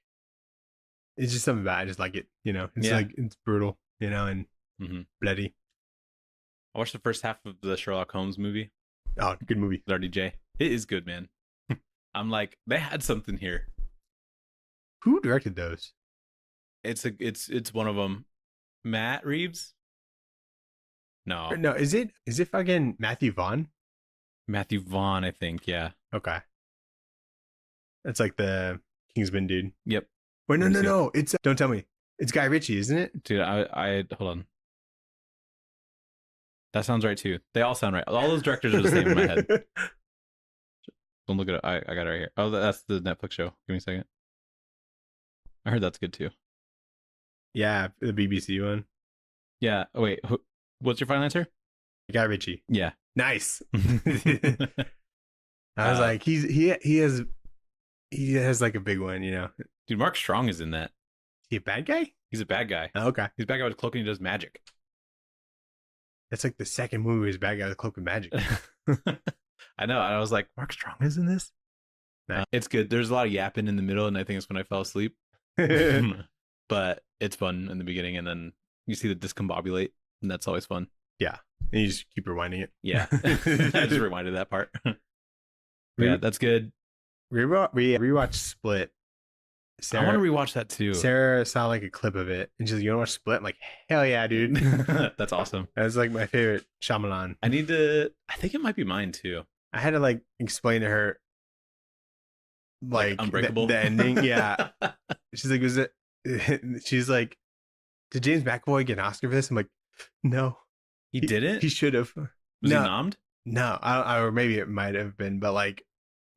it's just something about it. I just like it, you know. It's Yeah. like it's brutal, you know, and bloody. I watched the first half of the Sherlock Holmes movie. Oh, good movie. with RDJ. It is good, man. I'm like, they had something here. Who directed those? It's one of them. Matt Reeves? No, No, is it fucking Matthew Vaughn? Matthew Vaughn, I think. Yeah. Okay. That's like the Kingsman dude. Yep. Wait, Let me see it. no. It's don't tell me. It's Guy Ritchie, isn't it? Dude, I hold on. That sounds right too. They all sound right. All those directors are the same in my head. Don't look at it. I got it right here. Oh, that's the Netflix show. Give me a second. I heard that's good too. Yeah, the BBC one. Yeah. Oh, wait. What's your final answer? Guy Ritchie. Yeah. Nice. I was like, he has like a big one, you know. Dude, Mark Strong is in that. Is he a bad guy? He's a bad guy. Oh, okay. He's a bad guy with a cloak and he does magic. That's like the second movie where he's a bad guy with a cloak of magic. I know. And I was like, Mark Strong is in this? Nice. It's good. There's a lot of yapping in the middle, and I think it's when I fell asleep. But it's fun in the beginning, and then you see the discombobulate, and that's always fun. And you just keep rewinding it. Yeah. I just reminded that part. But yeah, that's good. We rewatched Split I want to rewatch that too. Sarah saw like a clip of it, and she's like, "You want to watch Split?" I'm like, "Hell yeah, dude!" That's awesome. That's like my favorite Shyamalan. I think it might be mine too. I had to like explain to her, like Unbreakable, the ending. Yeah, she's like, "Was it?" She's like, "Did James McAvoy get an Oscar for this?" I'm like, "No, he didn't. He should have. Was he nommed? No, or maybe it might have been, but like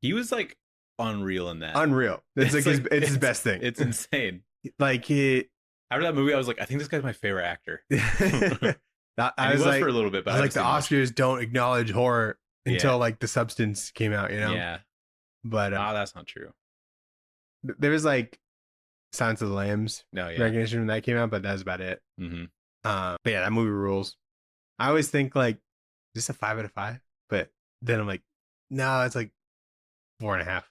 he was like unreal in that. Unreal. It's it's his best thing. It's insane. Like after that movie, I was like, I think this guy's my favorite actor. I was like, for a little bit, but I was like, the Oscars don't acknowledge horror until like The Substance came out, you know? Yeah. But that's not true. There was like Silence of the Lambs recognition when that came out, but that's about it. Mm-hmm. But yeah, that movie rules. I always think like, is this a 5 out of 5? But then I'm like, no, it's like 4.5.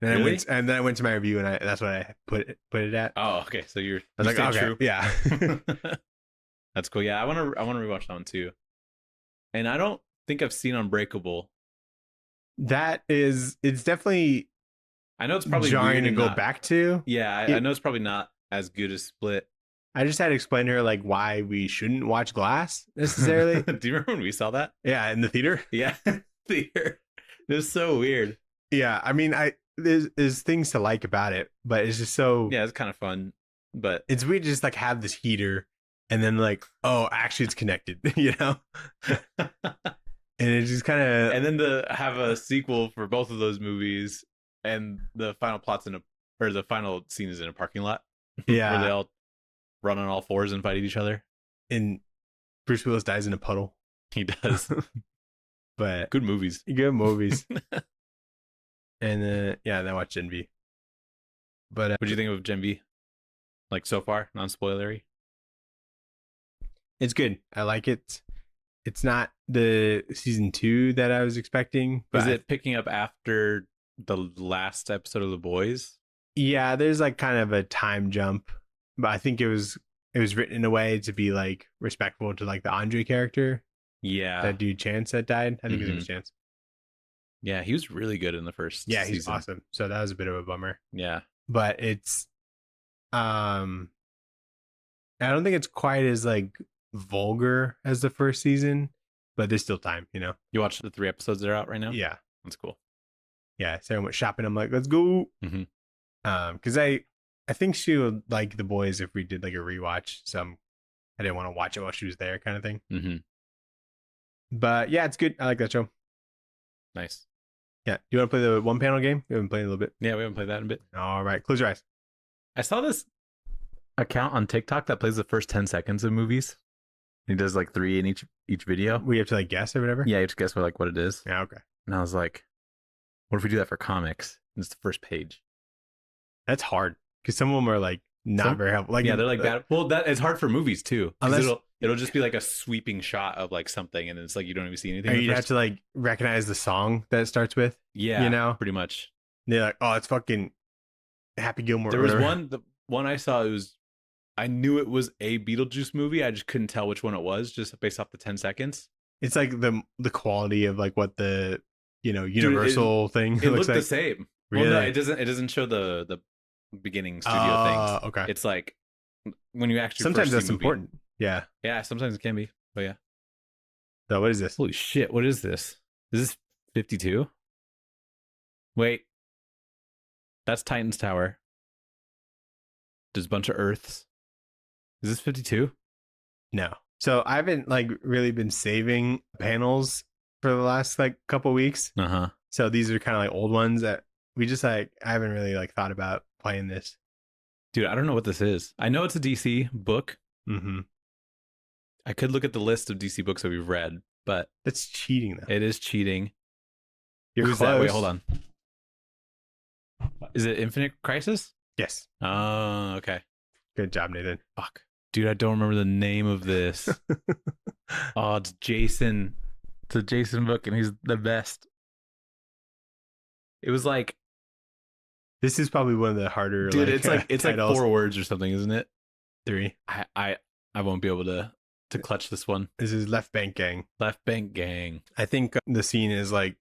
And really? then I went to my review, and that's what I put it at. Oh, okay. So I was like, okay, true. Yeah. That's cool. Yeah, I want to rewatch that one too. And I don't think I've seen Unbreakable. It's definitely. I know it's probably jarring to go back to. Yeah, I know it's probably not as good as Split. I just had to explain to her like why we shouldn't watch Glass necessarily. Do you remember when we saw that? Yeah, in the theater. Yeah, theater. It was so weird. Yeah, I mean, there's things to like about it, but it's just so. Yeah, it's kind of fun, but it's weird to just like have this heater, and then like, oh, actually, it's connected, you know. And it just kind of. And then to have a sequel for both of those movies, and the final the final scene is in a parking lot. Yeah, where they all run on all fours and fight each other. And Bruce Willis dies in a puddle. He does. But good movies. Good movies. And then I watched Gen V. But what do you think of Gen V? Like so far, non-spoilery. It's good. I like it. It's not the season 2 that I was expecting. But is it picking up after the last episode of The Boys? Yeah, there's like kind of a time jump, but I think it was written in a way to be like respectful to like the Andre character. Yeah, that dude Chance that died. I think his name was Chance. Yeah, he was really good in the first. Yeah, he's season. awesome. So that was a bit of a bummer. Yeah, but it's, I don't think it's quite as like vulgar as the first season, but there's still time, you know. You watched the 3 episodes that are out right now? Yeah, that's cool. Yeah, Sarah went shopping. I'm like, let's go. Mm-hmm. Because I think she would like The Boys if we did like a rewatch. So I didn't want to watch it while she was there, kind of thing. Mm-hmm. But yeah, it's good. I like that show. Nice. Yeah. Do you want to play the one panel game? We haven't played a little bit. Yeah, we haven't played that in a bit. All right, close your eyes. I saw this account on TikTok that plays the first 10 seconds of movies. He does like 3 in each video. We have to like guess or whatever. Yeah, you have to guess what it is. Yeah. Okay. And I was like, what if we do that for comics? And it's the first page. That's hard because some of them are like not very helpful. Like, yeah, they're like bad. Well, that it's hard for movies too. Unless it'll just be like a sweeping shot of like something, and it's like you don't even see anything. Or you have to like recognize the song that it starts with. Yeah, you know, pretty much. And they're like, oh, it's fucking Happy Gilmore. There was the one I saw. I knew it was a Beetlejuice movie. I just couldn't tell which one it was, just based off the 10 seconds. It's like the quality of like what the Universal thing. It looked like the same. Really? Well, no, it doesn't show the beginning studio things. Okay. It's like when you actually sometimes that's important. Yeah. Yeah, sometimes it can be. But yeah. So what is this? Holy shit, what is this? Is this 52? Wait. That's Titan's Tower. There's a bunch of Earths. Is this 52? No. So I haven't like really been saving panels for the last like couple weeks. Uh-huh. So these are kind of like old ones that we just like I haven't really like thought about playing this. Dude, I don't know what this is. I know it's a DC book. Mm-hmm. I could look at the list of DC books that we've read, but that's cheating though. It is cheating. You're Who's close. that? Wait, hold on. Is it Infinite Crisis? Yes. Oh, okay. Good job, Nathan. Fuck. Dude, I don't remember the name of this. Oh, it's Jason. It's a Jason book, and he's the best. It was like... This is probably one of the harder, dude, it's like titles. 4 words or something, isn't it? 3. I won't be able to clutch this one. This is Left Bank Gang. Left Bank Gang. I think the scene is like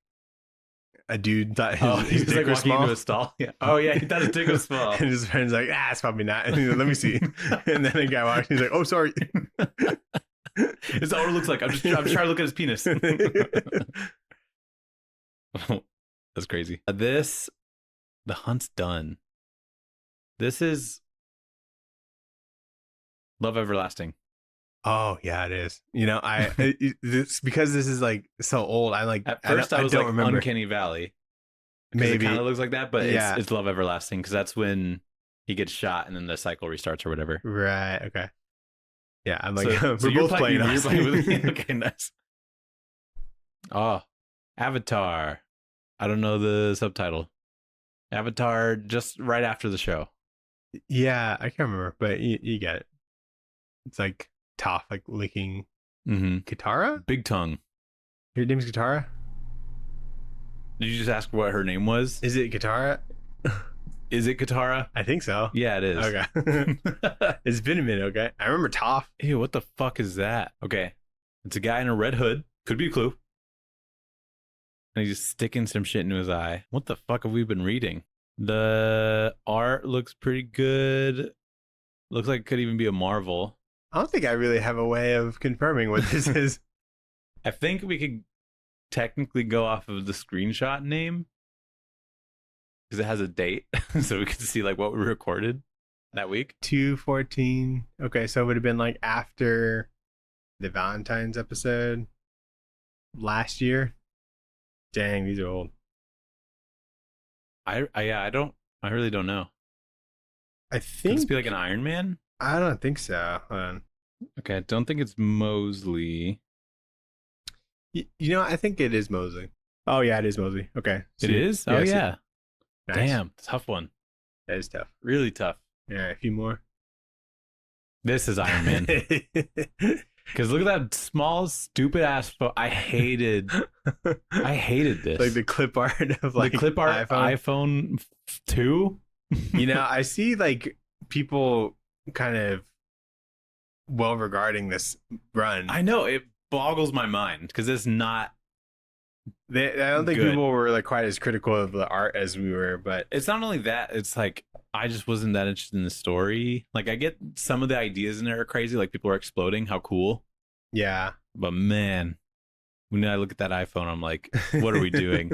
a dude thought his He's dick like was walking small. into a stall. Yeah. Oh yeah, he thought his dick was small. And his friend's like, it's probably not. And he's like, let me see. And then a guy walks. He's like, oh, sorry. Is that what it looks like? I'm trying to look at his penis. That's crazy. The hunt's done. This is Love Everlasting. Oh yeah, it is. You know, it's because this is like so old. At first I was don't like remember. Uncanny Valley. Maybe it kind of looks like that, but Yeah. it's Love Everlasting because that's when he gets shot and then the cycle restarts or whatever. Right. Okay. Yeah, I'm like, So we're you're both playing. You're us. playing with me. Okay, nice. Oh, Avatar. I don't know the subtitle. Avatar just right after the show. Yeah, I can't remember, but you get it. It's like Toph, like licking Mm-hmm. Katara. Big tongue. Your name's Katara. Did you just ask what her name was? Is it Katara? Is it Katara? I think so. Yeah, it is. Okay. It's been a minute. Okay, I remember Toph. Ew, what the fuck is that? Okay. It's a guy in a red hood. Could be a clue. And he's just sticking some shit into his eye. What the fuck have we been reading? The art looks pretty good. Looks like it could even be a Marvel. I don't think I really have a way of confirming what this is. I think we could technically go off of the screenshot name because it has a date. So we could see like what we recorded that week. 2/14. Okay, so it would have been like after the Valentine's episode last year. Dang, these are old. I really don't know. I Could think this be like an Iron Man? I don't think so. Hold on. Okay, I don't think it's Mosley. You know, I think it is Mosley. Oh yeah, it is Mosley. Okay, It is? Oh see- yeah. Nice. Damn, tough one. That is tough. Really tough. Yeah, a few more. This is Iron Man. Because look at that small, stupid ass phone. I hated this. Like the clip art of like the clip art iPhone 2. You know, I see like people kind of well regarding this run. I know it boggles my mind because it's not. I don't think Good. people were like quite as critical of the art as we were, but It's not only that. It's like I just wasn't that interested in the story. Like I get some of the ideas in there are crazy. Like people are exploding. How cool! yeah, But man, when I look at that iPhone, I'm like, what are we doing?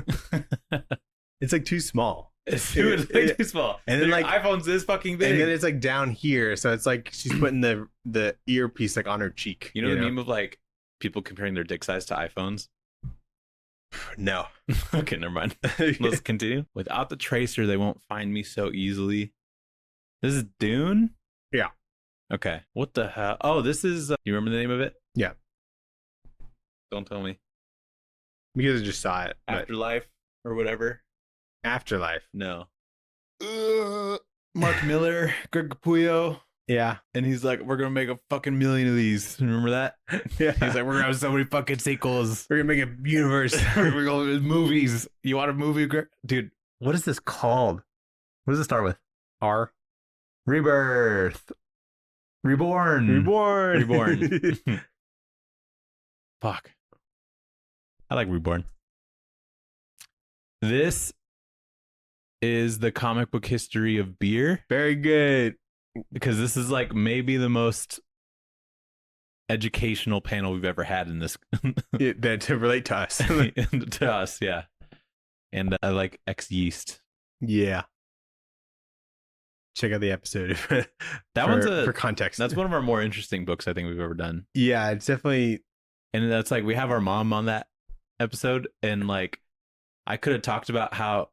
it's like too small. It's too small. And then, Your like- iPhone's this fucking big. And then it's like down here, so it's like she's putting the earpiece like on her cheek. You know the meme of like people comparing their dick size to iPhones? No. Okay, never mind. Let's continue. Without the tracer, they won't find me so easily. This is Dune? Yeah. Okay. What the hell? Oh, this is. You remember the name of it? Yeah. Don't tell me. Because I just saw it. But Afterlife or whatever? Afterlife. No. Mark Miller, Greg Capullo. Yeah. And he's like, we're going to make a fucking million of these. Remember that? Yeah. He's like, we're going to have so many fucking sequels. We're gonna make a universe. We're going to movies. You want a movie? Dude, what is this called? What does it start with? R. Rebirth. Reborn. Reborn. Fuck. I like Reborn. This is the comic book history of beer Very good. because this is like maybe the most educational panel we've ever had in this That to relate to us. to us, yeah. And I like X Yeast. Yeah. Check out the episode. One's for context. That's one of our more interesting books I think we've ever done. Yeah, it's definitely. And that's like we have our mom on that episode, and like I could have talked about how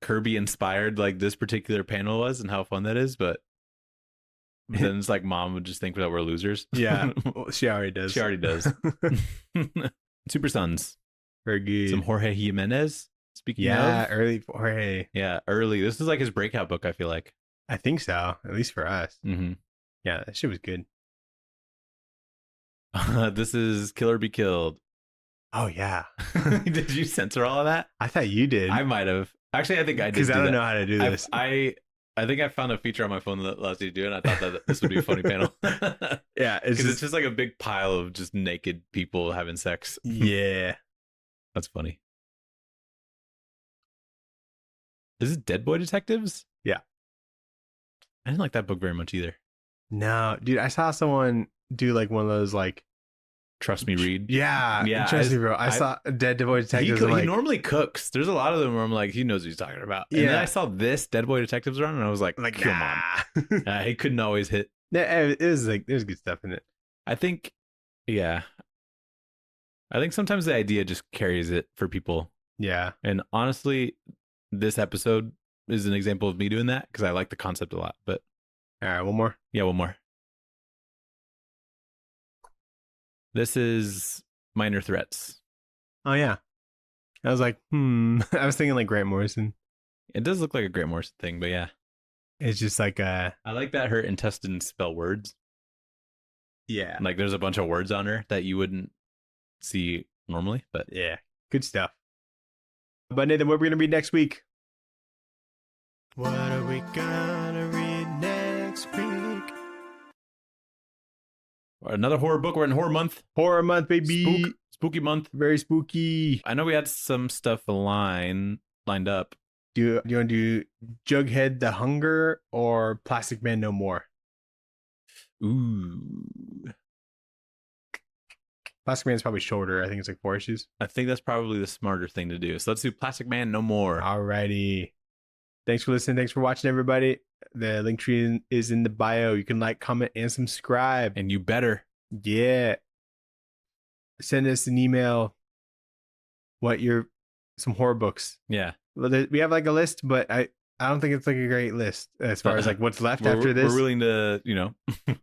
Kirby inspired like this particular panel was and how fun that is, but then it's like mom would just think that we're losers. Yeah, well, she already does. She already does. Super Sons. Very good. Some Jorge Jimenez. Speaking Yeah, of, early Jorge. yeah, early. This is like his breakout book. I feel like. I think so. At least for us. Mm-hmm. Yeah, that shit was good. This is Kill or Be Killed. Oh yeah. Did you censor all of that? I thought you did. I might have. Actually, I think I did. Because I don't that. know how to do this. I think I found a feature on my phone that allows you to do it, and I thought that this would be a funny panel. Because Yeah, it's just like a big pile of just naked people having sex. yeah. That's funny. Is it Dead Boy Detectives? Yeah. I didn't like that book very much either. No, dude, I saw someone do like one of those like Trust Me Read. yeah, trust me, bro. I saw Dead Boy Detectives. He normally cooks. There's a lot of them where I'm like, he knows what he's talking about. And then I saw this Dead Boy Detectives run, and I was like come on. He couldn't always hit. Yeah, it was like there's good stuff in it. I think sometimes the idea just carries it for people. Yeah. And honestly, this episode is an example of me doing that because I like the concept a lot. But all right, one more. Yeah, one more. This is Minor Threats. Oh yeah. I was like, I was thinking like Grant Morrison. It does look like a Grant Morrison thing, but yeah. It's just like I like that her intestines spell words. Yeah. Like there's a bunch of words on her that you wouldn't see normally, but yeah. Good stuff. But Nathan, what are we gonna read next week? What are we gonna read next week? Another horror book. We're in horror month. Horror month, baby. Spooky month. Very spooky. I know we had some stuff lined up. Do you want to do Jughead the Hunger or Plastic Man No More? Ooh. Plastic Man's probably shorter. I think it's like 4 issues. I think that's probably the smarter thing to do. So let's do Plastic Man No More. Alrighty. Thanks for listening. Thanks for watching, everybody. The link tree is in the bio. You can like, comment, and subscribe. And you better. Yeah. Send us an email. Some horror books. Yeah. Well, we have like a list, but I don't think it's like a great list as far as like what's left after this. We're willing to,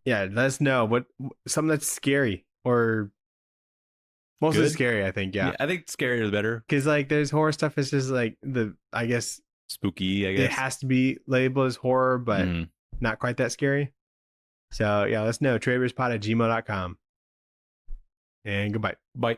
yeah, let us know something that's scary or mostly scary. I think. Yeah, I think scary is better because like there's horror stuff. It's just like I guess spooky. I guess it has to be labeled as horror, but not quite that scary. So yeah, let us know. tradewaiterspod@gmail.com. And goodbye. Bye.